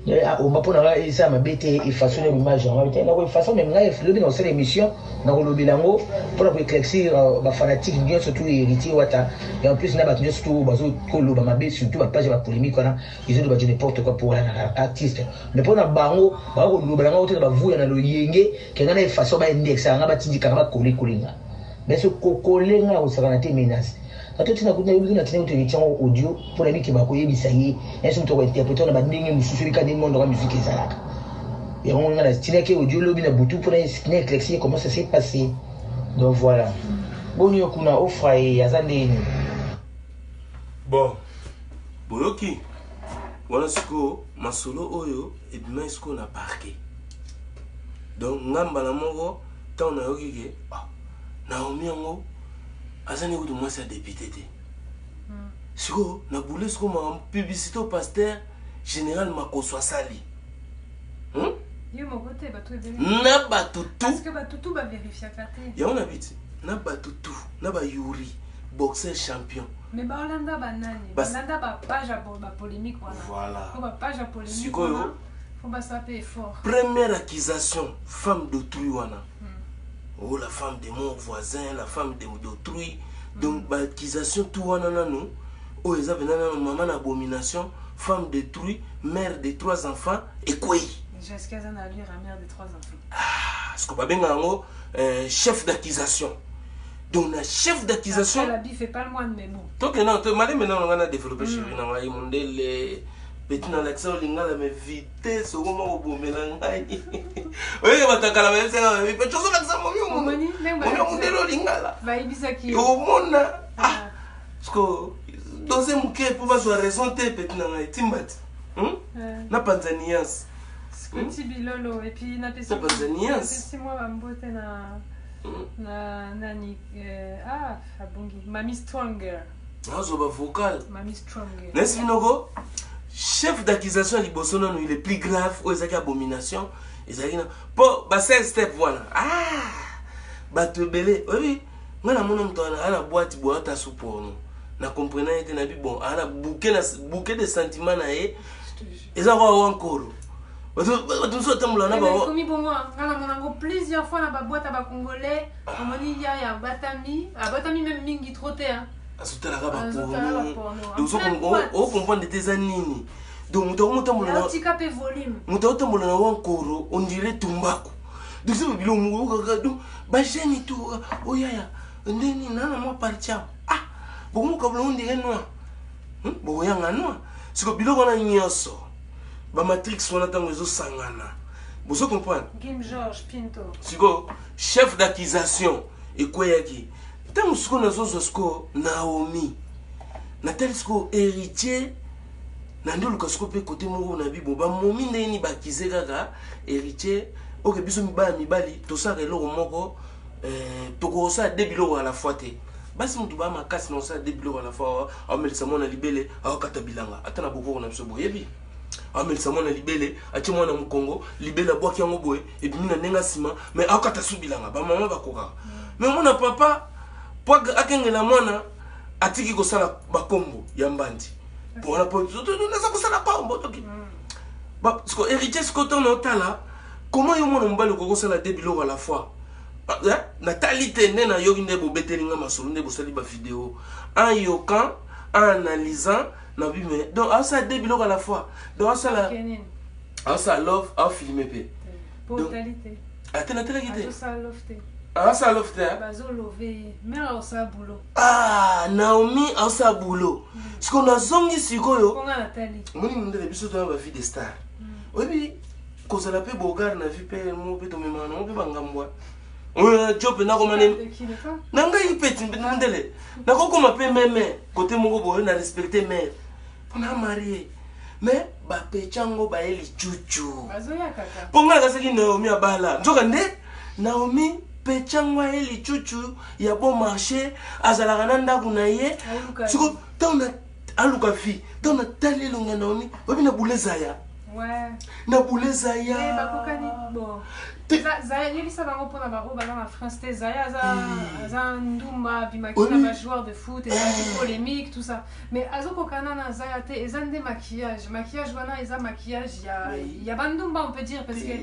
ya o bapona ga isa mabete e façon de image on va na façon même nga eflodi na cette émission na ko lobilango pour éclaircir ba fanatique bien surtout héritier wata et en plus na ba tunyo surtout bazo ko loba mabe surtout ba page ba polémique wana ils ont ba n'importe quoi pour un artiste mais pour na bango ba ko lobilango te ba vuya na lo yenge kenga na façon ba index nga ba tindika ba kolinga mais ce kokolenga osakana te menace atoti na kuna yobiki na tina uto yichango audio pour la biki bako yebisa ye est-ce que interpréter na bandingi mususu ka ndingo ndo ka musique ezalaka et on a tina ke audio lobi na butu pour na éclaircir comment ça s'est passé donc voilà boni okuna offre ya zandeni bon boyoki wana siko masolo oyo ebima isiko na parquet donc ngamba na moko tant na yoki ke Naomi yango azani kutu mwasi ya député te siko na boule siko ma publicité au pasteur général Makoso asali yo mokote bato ebele na batutu parce que batutu ba vérifier kate ya on habite na batutu na ba yuri boxeur champion mais ba Holanda ba nani Holanda ba page ba polémique voilà ko ba page polémique siko yo faut ba saper fort première accusation femme d'autrui wana oh la femme de mon voisin, la femme d'autrui. Donc, l'accusation, tout wana nanu. Oh, ils avaient une maman abomination, femme d'autrui, mère de 3 enfants, et quoi? Jusqu'à ça, lui, la mère de 3 enfants. Ah, ce qu'on va bien en chef d'accusation. Donc, le chef d'accusation. La bif fait pas le moine, mais bon. Donc, non, madame, maintenant, on a développé chez lui, on a petit na l'accent lingala mais vitesse au moment où bomela ngai oye batakala ba senga mais petit so l'accent mo Omoni modelo lingala ba ibisaki au mona parce que deuxième muke pour ba so raison te petit na ngai timbati na panzanias Scotty Bilolo et puis na pesi moi ba mbote na nani abongi Mami Stronger azo ba vocal Mami Stronger n'est-ce pas chef d'accusation liboso nanu il est plus grave ou ezaki abomination ezaki na po ba 16 step voilà bato ebele oui ngana mona mto ana boîte boîte suporno na comprendre ete na bi bon ana bouquet de sentiments na ye ezaka encore bato so tamula na ba komi bongo ngana mona plusieurs fois na ba boîte ba congolais omoni ya batami même mingi trop te hein azotala ka baporno donc on comprendre des anini donc muta otambola na wankoro on dirait tumbako donc c'est bilo mu kaka donc ba jeune tout oyaya ndeni nana mo partia bon mo kablo on dirait noir bon yanga noir siko bilo kona nyoso ba matrix wana tango ezo sangana bozo comprendre Kim George Pinto siko chef d'accusation ekweyaki tango siko na zozo siko Naomi na tel siko héritier na ndolo kasiko pe côté moko na bibo ba momi ndeni bakize kaka héritier oke biso mibali tosaka eloko moko toko sa de biloko à la fois te basi mutu ba makasi no sa de biloko à la fois amelisa mona libele akata bilanga atana boko na biso boyebi amelisa mona libele atie mwana mukongo libele abwaki yango boye et puis na nenga sima mais akata subilanga ba mama bakoka mais mona papa po akengela mwana atiki kosala bakombo ya mbandi pour la police na kosala kombo toki ba parce que héritier ce côté on tala comment yo mona mbali ko kosala de biloko à la fois natalité nena yoki nde bobetelinga masolo nde bosali ba vidéo en yokan en analysant na bi mais donc ça de biloko à la fois donc ça love a filmer pe brutalité atena tela kite ça love te ça love te bazo love mais ça boulot Naomi ça boulot ce qu'on a zongi sikoyo konga Nathalie moni ndele biso to ba vie de star obi ko ça la pe bogar na vie pe mo pe to mema na mo pe bangambwa job na komane nanga ipeti ndele na ko koma pe meme côté moko boyo na respecter mère na marié mais ba pechango ba eli chuchu bazoya kaka ponga kaseki Naomi abala njoka nde Naomi pechango eli chuchu ya bon marché azalaka na ndaku na ye siko tona aluka fi tona talelonga Naomi obi na buleza ya ouais na buleza ya bakokani bon Zaya yeli ça va répondre à Baro dans la France te Zaya za ndumba bimakina ba joueur de foot et des polémiques tout ça mais azoko kana na Zaya te ezande maquillage wana eza maquillage ya bandumba on peut dire parce que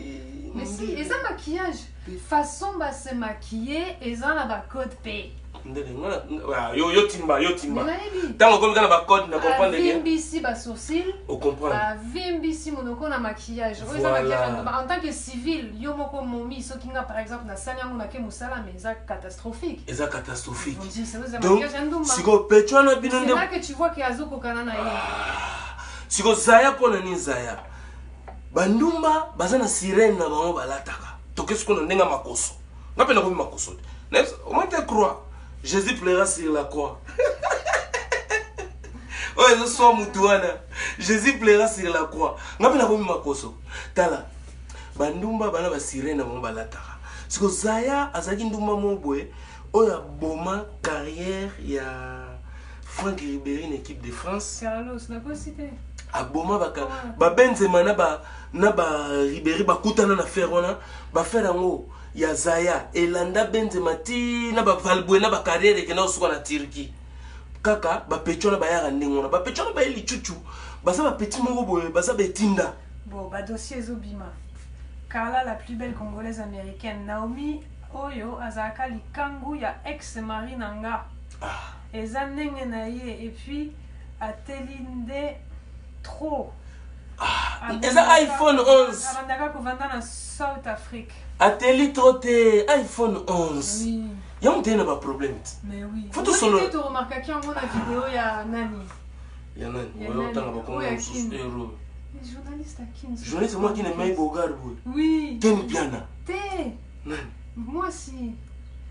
mais si eza maquillage façon ba se maquiller eza na ba code P yo timba tango comme kana ba code na comprendre bien VMBC ba sourcil on comprend ba VMBC monoko na maquillage en tant que civil yo moko momi so kinga par exemple na sanya ngona ke musala mais ça catastrophique donc siko pecho na binonde c'est là que tu vois que azoko kana na ye siko Zaya pona ni Zaya bandumba bazana sirène na bango balataka tokesko na ndenga makoso ngapena ko makoso n'est au moins te croire Jésus plaira sur la croix. Ouais, je sois mutuana. Jésus plaira sur la croix. Ngapena ko makoso. Tala. Bandumba bana ba sirène mo balataka. Siko Zaya azaki ndumba mo boye oya boma carrière ya Franck Ribéry en équipe de France. Carlos na ko cité. Aboma baka ba Benzema na ba Ribéry ba kutana na ferona ba ferango ya Zaya elanda Benzema ti na ba Valbuena na ba carrière ke na suka na Turquie kaka ba pecho na ba ya ndingona ba pecho na ba eli chuchu basa ba petit moko boye basa betinda bon ba dossier Zobima Carla la plus belle congolaise américaine Naomi oyo azaka likangu ya ex-mari nanga eza ndenge na ye et puis atelinde trop eza iPhone 11 abandaka kovanda na South Afrique ateli trop te iPhone 11 oui ya mtena ba problème mais oui faut tout solo tu remarques qu'il y a une vidéo ya nani Il y en a Il y un. en a Ouais, autant un. qu'on Ouais, a un Kin. héros. Les journalistes à Kin. Journaliste, moi qui n'aime pas Bogart, boy. Oui. Ken Piana. T'es. Moi aussi.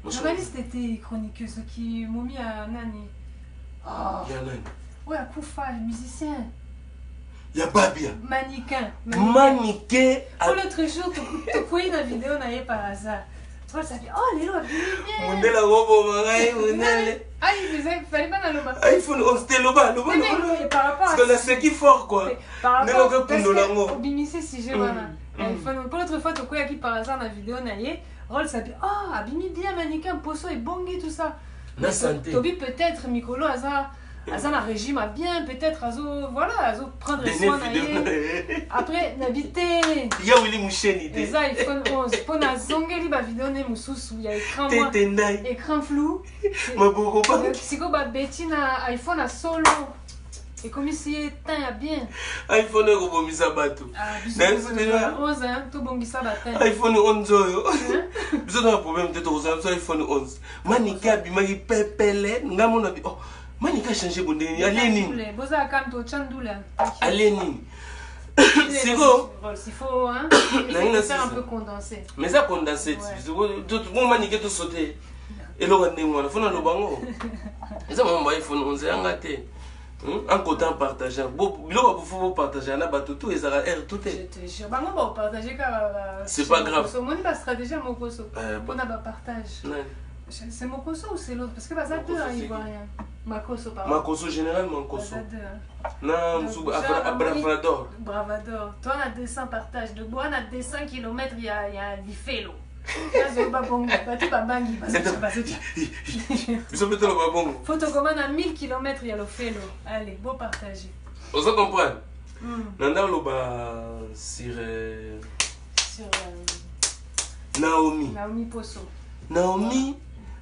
Journaliste était chroniqueuse qui m'ont mis à Nani. Il y en a un. Ouais, à Koufa, musicien. Il y a Babia. Mannequin. Mannequin. Pour l'autre jour, tu voyais la vidéo par hasard. Tu vois, ça fait oh, les lois, bien. Mundela Robo Marai, Mundela. Ah, il fallait pas dans le bas. iPhone, on c'était le bas. Par rapport à. Parce qu'on a ce qui fort, quoi. Par rapport à. Parce que au bimissé, si j'ai voilà. Pour l'autre fois, tu vois, qui par hasard dans la vidéo, naïe. Rôle, ça fait oh, abimi bien, mannequin, poso et bongi, tout ça. La santé. Tobi peut-être, Mikolo, hasard. Azan a régime a bien, peut-être Azo, voilà, Azo prendre soin d'ailleurs. Après, n'habiter. Il y a Willy Moucheni. Les iPhone 11. Pour na zongeli ba vidéo ne mususu, il y a écran moi. Écran flou. Ma beaucoup pas. Si ko ba beti na iPhone a solo. Et comme ici temps a bien. iPhone ko bomisa bato. Ah, 11 hein, to bongisa batin. iPhone 11 yo. Biso na problème peut-être aux iPhone 11. Manika bi magi pepele, ngamona bi. Oh. Manika changé bonde aleni. Boza kanto chandula. Aleni. C'est bon. Il faut hein, faire un peu condensé. Mais ça condensé, tout bon Manika to sauter. Et là on est moi, faut na lobango. Et ça mon iPhone 11 ngate. En côté partagé. Bon, biloko faut partager na bato tout ezara R tout est. Je te jure, bango ba partager car c'est pas grave. Mon ba stratégie à Mokoso. On a ba partage. C'est Mokoso ou c'est l'autre? Parce que ça deux il voit rien. Makoso par Makoso généralement Makoso. Non, Bravador. Bravador. Toi on a 200 partages. De bois on a 200 km il y a du félo. Photocommande à 1000 km il y a le félo. Allez, beau partager. On se comprend. Nanda loba sur Naomi. Naomi Poso. Naomi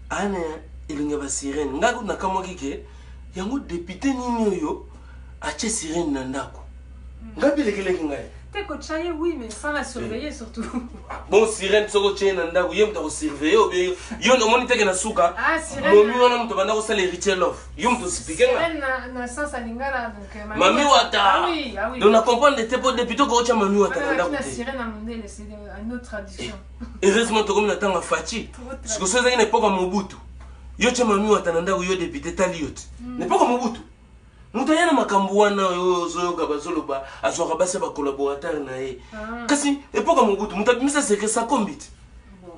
ana elinga ba sirène. Ngako nakamwa kike yango député nini yo ache sirène na ndako. Ngapi lekeleki ngai. T'es coaché, oui, mais sans la surveiller surtout. Bon, sirène, tu es en train de surveiller. Yon a monité que na souka. Ah, sirène. Mami wana mtu banda ko sala héritier love. Yon mtu expliquer nga. Sirène na sens alingala donc Mami wata. Ah oui, ah oui. Donc on comprend des types de plutôt que cha mami wata na ndako. La sirène a mondé c'est une autre tradition. Heureusement to comme na tanga fachi. Parce que ça n'est pas comme Mobutu. Yo cha mami wata na ndako yo député taliot. N'est pas comme Mobutu. Mutayana makambo wana yo zoyoka bazoloba azwaka base ba collaborateur na ye. Kasi epoka Mobutu mutabimisa secret sa kombiti.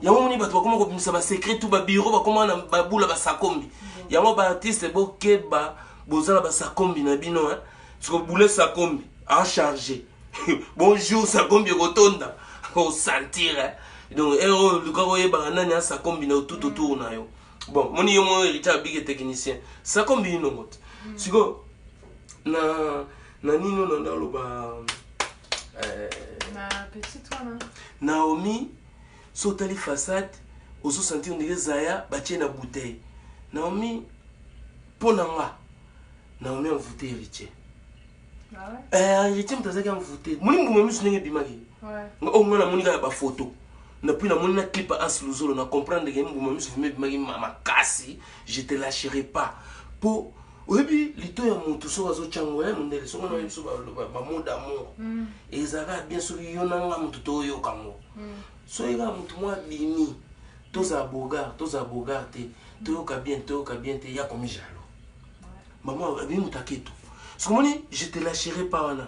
Yango moni bato bakoma ko bimisa ba secret tout ba bureau bakoma na babula ba sakombi. Yango ba artiste bokeba bozala ba sakombi na bino hein. Parce que boule sakombi a chargé. Bonjour sakombi kotonda au sentir hein. Donc héros lukako yeba nani a sakombi na tout autour na yo. Bon, moni yo mo héritier big technicien. Sakombi no mot. Siko na nino na loba na petite wana Naomi sotali façade ozo sentir ndike zaya batie na bouteille. Naomi ponanga Naomi envoûté héritier. Ah ouais héritier mtazaki envoûté moni mbuma misu ndenge bimaki ouais o ngana moni ka ba photo na puis na moni na clip à Ansluzolo na comprendre que mbuma misu bimaki makasi je te lâcherai pas pour oyebi lito ya mutu so azo chango ya mundele so ngana biso ba mot d'amour ezaka bien so yonanga mutu to yo kango so ega mutu mwa bini toza bogart te to ka bien te ya komi jalo maman abi mutaketo so moni je te lâcherai pas wana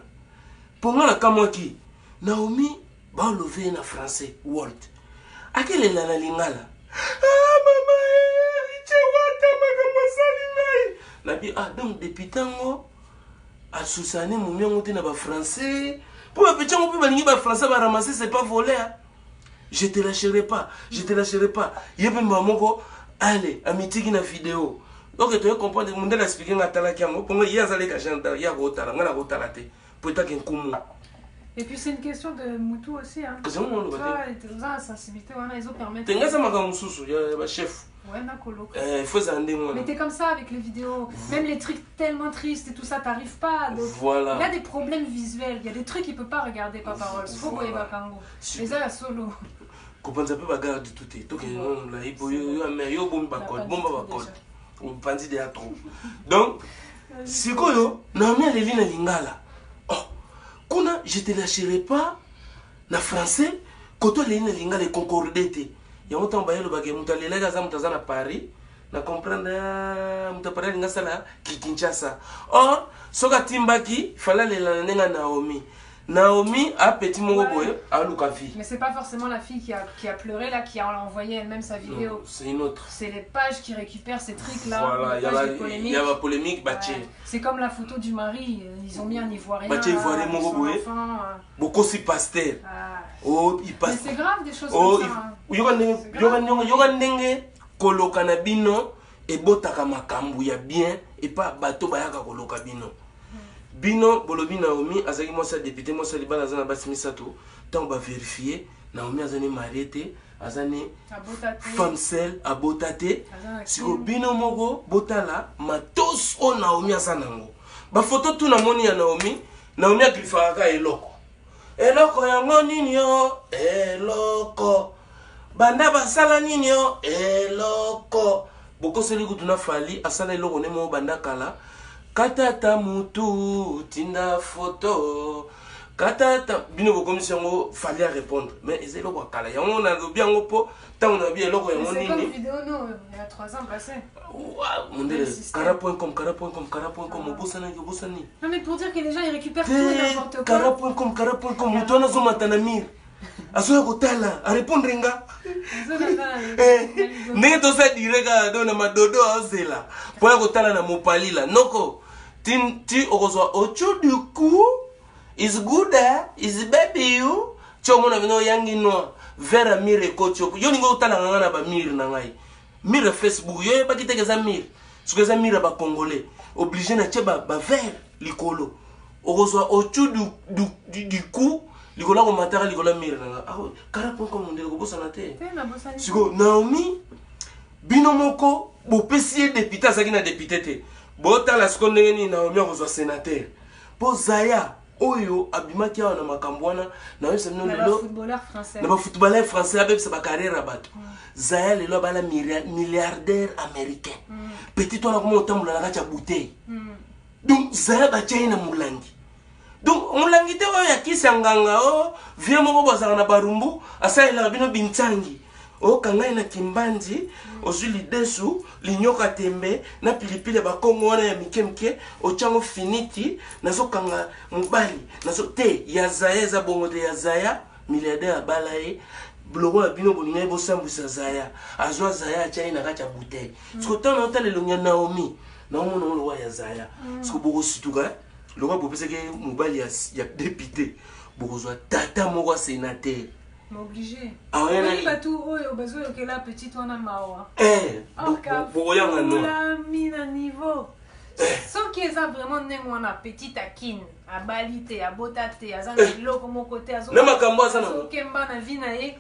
ponga la kamwa ki Naomi ba lever na français word akele la lingala mama richewata makamwa salingai nabi donc depuis tango asusane mumiango te na ba français pour ba pechango pe balingi ba français ba ramasser c'est pas voler hein? Je te lâcherai pas yebe mbamoko allez amitiki na vidéo donc tu comprendre monde la expliquer ngatala kiango pongo yazale ka janda ya rotala ngana rotala te peut-être qu'un kumu. Et puis c'est une question de Moutou aussi hein. C'est mon nom la sensibilité wana ils ont permis. Tenga ça maka mususu ya ba chef. Ouais, Nakolo. Faut zande moi. Mais t'es comme ça avec les vidéos. Même les trucs tellement tristes et tout ça, t'arrives pas. Donc, voilà. Il y a des problèmes visuels. Il y a des trucs qu'il peut pas regarder par parole. Faut que va kango. Mais ça, solo. Comprendre un peu bagarre de tout est. Donc, là, il faut yo bomba code. On pense de trop. Donc, Sikoyo, Naomi aleli na lingala. Oh, kuna je te lâcherai pas na français, koto aleli na lingala et concordete. Yango tamba yelo bage mutalela gaza mutazana Paris. Na comprendre mutapara linga sala ki Kinshasa. Or, soka timbaki fala lela nenga Naomi. Naomi a petit mongoboye à Lukafi. Mais c'est pas forcément la fille qui a pleuré là, qui a envoyé elle-même sa vidéo. C'est une autre. C'est les pages qui récupèrent ces trucs là. Voilà, il y a la polémique. Ouais. C'est comme la photo du mari, ils ont mis un ivoirien. Ivoirien mongoboye. Beaucoup si pasteur. Oh, il passe. Mais c'est grave des choses comme ça. Yoga ndenge koloka na bino et botaka makambu ya bien et pas bateau bayaka koloka bino. Bino bolobi Naomi azaki mosa député mosa libala azana basi misato tant ba vérifier Naomi azani marié azani femme seule abotate siko bino moko botala matos o Naomi asanango ba photo tu na moni ya Naomi aglifaka eloko yango nini yo eloko banda basala nini yo eloko boko seli kutuna fali asala eloko ne mo banda kala katata mutu tinda photo katata bino ko commission fallait à répondre mais ils eloko kala yango na bien ngo po tant on a bien eloko yango nini. C'est comme vidéo non il y a 3 ans passé. Mon dieu kara.com obosani. Non mais pour dire que les gens ils récupèrent tout et n'importe quoi. kara.com mutona zo matanamir asoya kotala a répondre nga ndenge tosa direka do na madodo azela po ya kotala na mopali la noko ti okozwa ocho du coup is good is baby you chomona bino yangi no vera mire kocho yo ningo kotala nga na ba mire na ngai mire Facebook yo ba kitekeza mire sukeza mire ba congolais obligé na cheba ba ver likolo okozwa ocho du coup likola ko matara likola mire na kara.com ndele ko bosana te siko Naomi bino moko bopesi député azaki na député te botala siko ndenge ni Naomi akozwa sénateur po Zaya oyo abimaki awa na makambo wana na yebisa bino lelo na ba footballeur français abebisa ba carrière bato Zaya lelo bala milliardaire américain petit toi na komo otambola na kati ya bouteille donc Zaya batia na mulangi. Donc, on l'a dit, il y a nganga, oh, viens mon bossa na barumbu, asa ila bino bintangi. Oh, kanga ina kimbandi, ozuli desu, linyoka tembe, na pilipili ba kongo wana ya mikemke, ochango finiti, nazo kanga mbali, nazo te, ya Zaya za bongo de ya Zaya, milliardaire balaye, blogo ya bino bolinga bo sambusa Zaya, azwa Zaya achai na kacha bouteille. Skoto na hotele lonya Naomi, Naomi no lo ya Zaya. Sko bogo situga. Le roi pour penser que Moubali y a député. Bourgeois tata moko sénateur. M'obligé. Ah ouais. Oui bah tout au besoin que la petite on a mawa. Pour rien non. La mine à niveau. Sans qu'ils a vraiment néanmoins un petit taquine, à balité, à botate, à zan loko mon côté à zone. Non ma kambo ça non. Kemba na vie nae.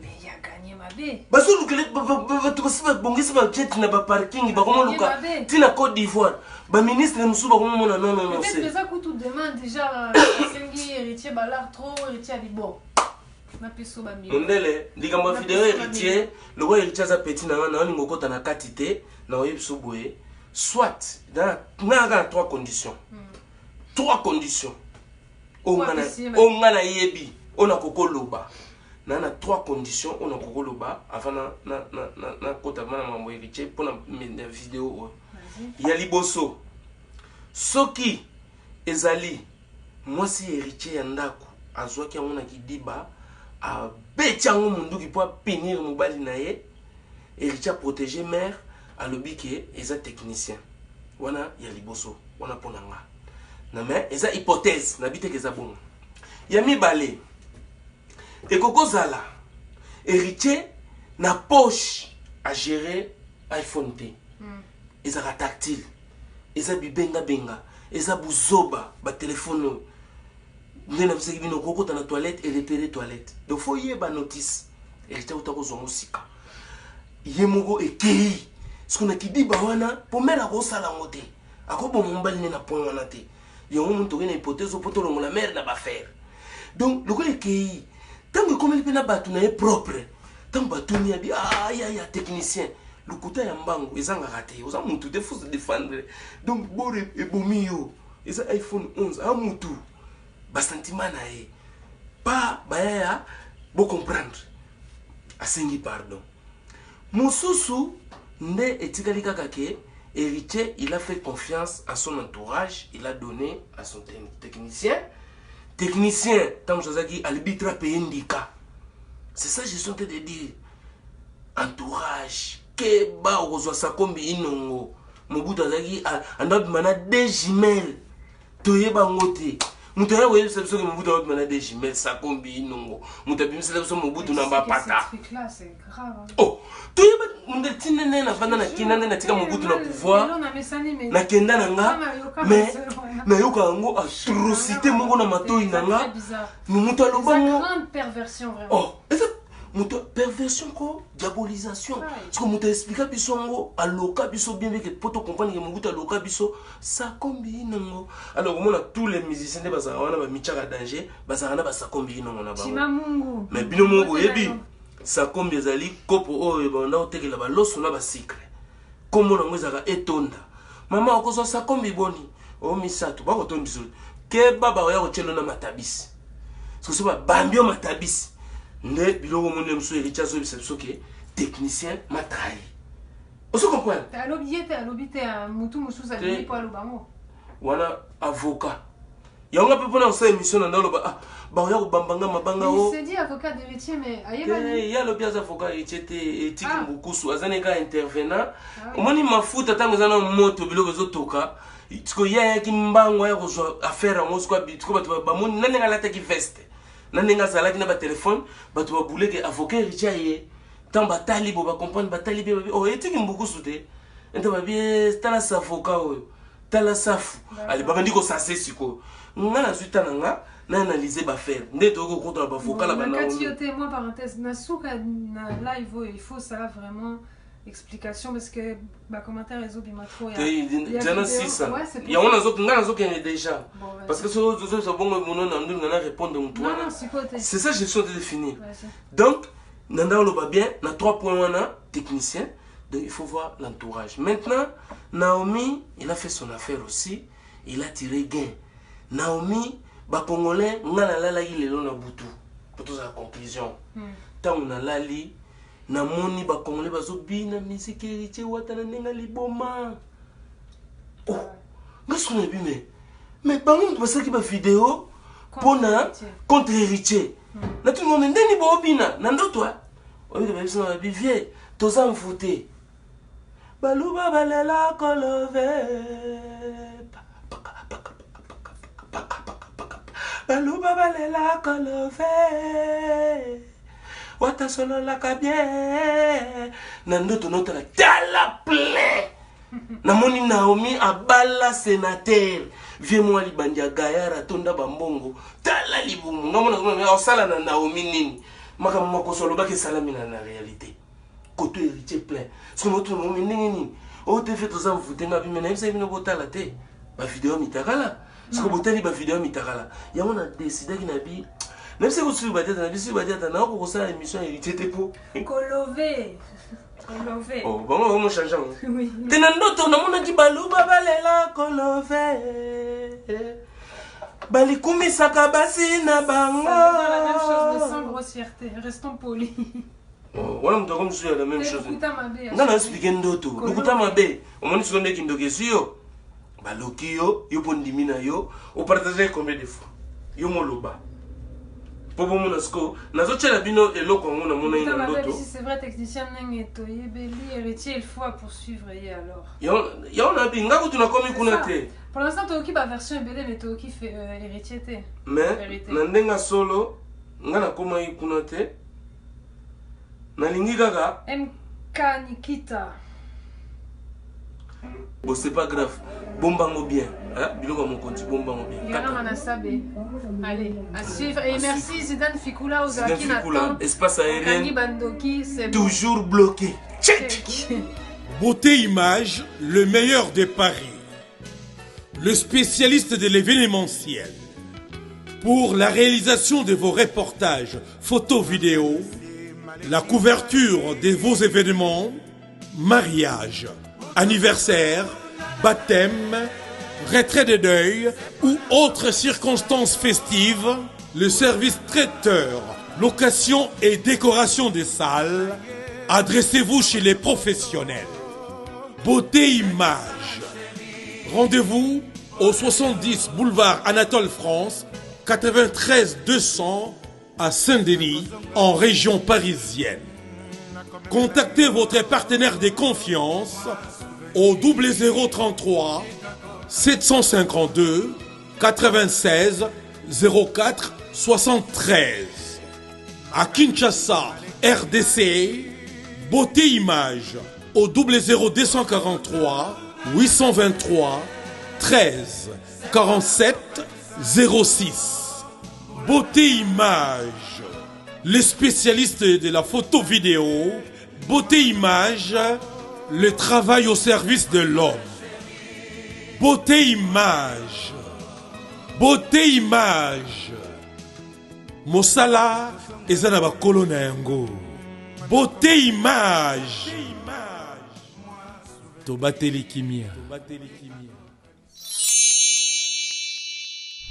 Mais il a gagné ma bé. Bah sur le tu vas bongisi ba jet na ba parking ba comment luka. Tina Côte d'Ivoire. Ba ministre musuba comment non non c'est. Mais ça coûte tout demande déjà Sengi héritier balar trop héritier libo. Na peso ba mi. Ondele likambo vidéo héritier, le roi héritier za petit na ningo kota na katité na oyebso boye. Soit dans 3 conditions. 3 conditions. Ongana yebi, on a koko loba. Nana 3 conditions, on a koko loba avant na kota mana mambo héritier pour la vidéo. Ya liboso. Soki ezali mwasi héritier ya ndako azwaki amona kidiba a betyango munduki po pénir mobali na ye héritier protéger mère alobi ke eza technicien wana ya liboso wana ponanga na mais eza hypothèse na bite ke eza bon ya mibale ekokozala héritier na poche à gérer iPhone T eza tactile eza bibenga benga eza buzoba ba téléphone ndena biseki bino kokota na toilette et repérer toilette donc faut yeba notice héritier utako zongo sika yemogo ekei sikuna kidiba wana pomera ko sala ngote akobo mombali na point wana te yongo muntu ngena hypothèse poto longola mère na ba faire donc le kole kei tango komeli pena batu na propre tango batu ni abi ya technicien lokuta ya mbango ezangaka te oza mutu te faut se défendre donc bor ebomi yo eza iPhone 11 a mutu basentiment na ye pas baya bo comprendre asengi pardon mosusu nde etikali kaka ke héritier il a fait confiance à son entourage il a donné à son technicien tant que arbitre payer ndika c'est ça je suis en train de dire entourage ke ba ozwa sakombi inongo mobutu azaki anda bimana des jumelles toyeba ngote mutu ya weye biso ke mobutu anda bimana des jumelles sakombi inongo mutu abimisela biso mobutu na bapata oh toyeba munde tinene na vanda na kinande na tika mobutu na pouvoir na kenda na nga mais na yoka yango atrocité moko na matoi na nga mutu aloba ngo oh mutu perversion ko diabolisation parce que mutu expliquer biso ngo aloka biso bien que poto comprendre que mutu aloka biso ça kombi nango alors on a tous les musiciens de bazara wana ba michaka danger bazara na ba sa kombi nango na ba mais bino mongo yebi ça kombi ezali kopo oyo ba na otekela ba loso na ba secret komo nango ezaka etonda mama okoso sa kombi boni o misato ba ko ton biso ke baba oya ko chelo na matabisi so so ba bambio matabisi nde biloko monde mso héritier zo biso ke technicien matai oso comprendre alobite a mutu musuza ni po alobango wana avocat yanga pe pona sa émission na ndalo ba ya ko bambanga mabanga o c'est dit avocat d'héritier mais ayeba ya lo bien avocat héritier te éthique mbukusu azane ka intervenant omoni mafuta tango zana moto biloko zo toka tiko ya ki mbango ya ko affaire ngo sko bitiko bato ba moni nanenga lata ki veste nanenga zalaki na ba téléphone bato ba bouleke avocat héritier ye tant batali bo ba comprendre batali be oh éthique mbukusu te enta ba bien tala sa avocat oyo tala safu ali baba ndiko sase siko ngana suita nanga na analyser ba faire ndeto ko contre ba avocat la bana moi parenthèse nasuka na live il faut ça vraiment explication parce que ba commentaire réseau bima trop ya jana 6 il y a on a zo ngana zo ken déjà parce que so bongo mono na ndu ngana répondre mutwana c'est ça je suis en train de finir donc nanda lo ba bien na 3 points wana technicien donc il faut voir l'entourage maintenant Naomi il a fait son affaire aussi il a tiré gain Naomi ba congolais ngana lala ilelo na butu pour la conclusion tant on a lali na moni ba congolais bazobina musique héritier watana nenga liboma oh ngaso na bime mais bango basaki ba vidéo pona contre héritier na tout le monde ndeni bo bina na ndoto oyo ba biso na bivier toza mfute baluba balela kolove baluba balela kolove wata solo la kabie na ndoto notala tala ple na moni Naomi abala sénateur vie moi libandi gayara tonda bambongo tala libumu ngamo na osala na Naomi nini maka moko solo ba ke salami na réalité côté héritier plein ce que notre Naomi nini o te fait tous en foutenga bi mena ça bino botala te ba vidéo mitakala ce que botali ba vidéo mitakala ya on a décidé que nabi même si vous suivez Badiata, vous suivez Badiata, n'a pas ça l'émission héritier te po. Kolové. Oh, bon, on va changer. Oui. Tenando ton nom on dit baluba balela kolové. Balikumi sakabasi na bango. La même chose mais sans grossièreté. Restons polis. Oh, voilà, on comme sur la même chose. Non, non, expliquez ndoto. Lukuta mabe. On m'a dit sur le kindoke sio. Balokio, yo pondimina yo, o partager combien de fois. Yo moloba. Popo monasko nazo tchela bino eloko ngona mona ina ndoto si c'est vrai technicien nenge toye beli héritier il faut poursuivre y alors ya on a binga ko tuna komi kuna te pour l'instant toki ba version ebele mais toki fait héritier te mais na ndenga solo ngana koma kuna te na lingi kaka MK Nikita bon c'est pas grave bombango bien hein biloko mon konti bombango bien yana mana sabe allez à suivre et merci Zidane Fikula aux Akina attente espace aérien Bandoki c'est toujours bloqué check Beauté Image, le meilleur des paris, le spécialiste de l'événementiel pour la réalisation de vos reportages photos vidéos, la couverture de vos événements, mariage, anniversaire, baptême, retrait de deuil ou autres circonstances festives, le service traiteur, location et décoration des salles, adressez-vous chez les professionnels. Beauté Image. Rendez-vous au 70 boulevard Anatole France, 93 200 à Saint-Denis, en région parisienne. Contactez votre partenaire de confiance au 0033 752 96 04 73. À Kinshasa, RDC, Beauté Image au 00243 823 13 47 06. Beauté Image, les spécialistes de la photo vidéo. Beauté Image, le travail au service de l'homme. Beauté Image, Beauté Image, Mosala ezana ba kolona yango. Beauté Image, tobateli kimia.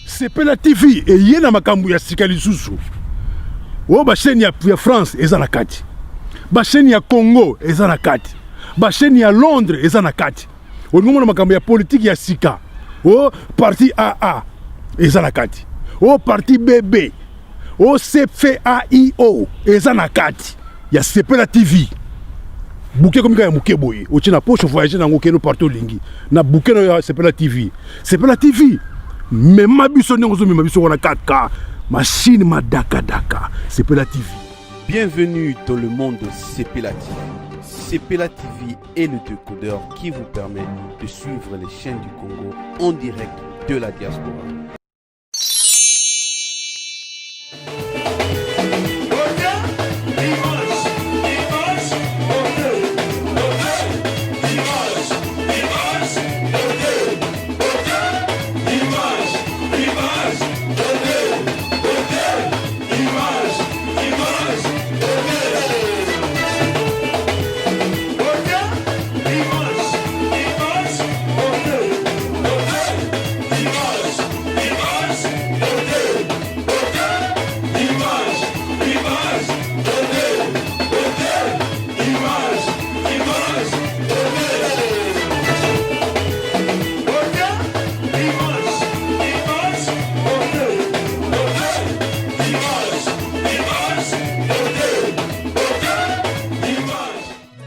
Sepela TV eye na makambo ya sika lisusu. O ba chaîne ya France eza na kati. Ba chaîne ya Congo eza na kati. Ba chaîne ya Londres eza na kati. O ngomona makambo ya politique ya sika. O parti AA eza na kati. O parti BB. O CFAIO eza na kati. Ya Sepela TV. Bouquet comme ya muke boye. O tina poche voyager na ngokeno partout lingi. Na bouquet no ya Sepela TV. Sepela TV. Mais ma biso n'engozo mais ma biso on a 4K machine ma daka Sepela TV. Bienvenue dans le monde de Sepela TV. Sepela TV est le décodeur qui vous permet de suivre les chaînes du Congo en direct de la diaspora.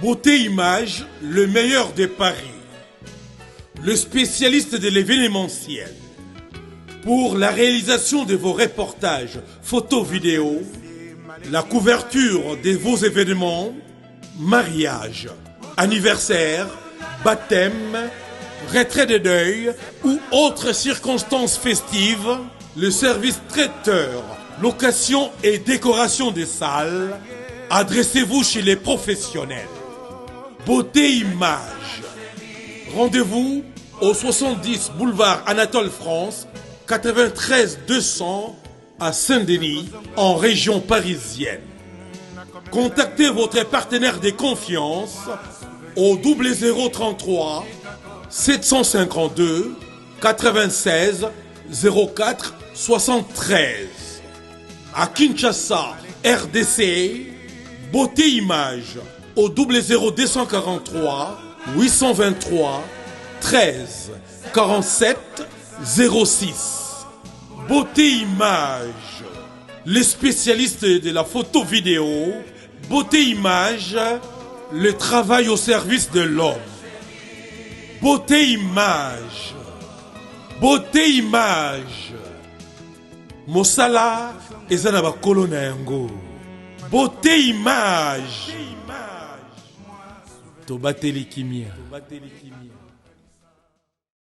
Beauté Image, le meilleur des paris. Le spécialiste de l'événementiel. Pour la réalisation de vos reportages, photos, vidéos, la couverture de vos événements, mariage, anniversaire, baptême, retrait de deuil ou autres circonstances festives, le service traiteur, location et décoration des salles, adressez-vous chez les professionnels. Beauté Image. Rendez-vous au 70 boulevard Anatole France, 93 200 à Saint-Denis, en région parisienne. Contactez votre partenaire de confiance au 0033 752 96 04 73. À Kinshasa, RDC, Beauté Image au 00243 823 13 47 06. Beauté Image, les spécialistes de la photo vidéo. Beauté Image, le travail au service de l'homme. Beauté Image, Beauté Image, Mosala ezana ba kolona yango. Beauté Image, tobateli kimia.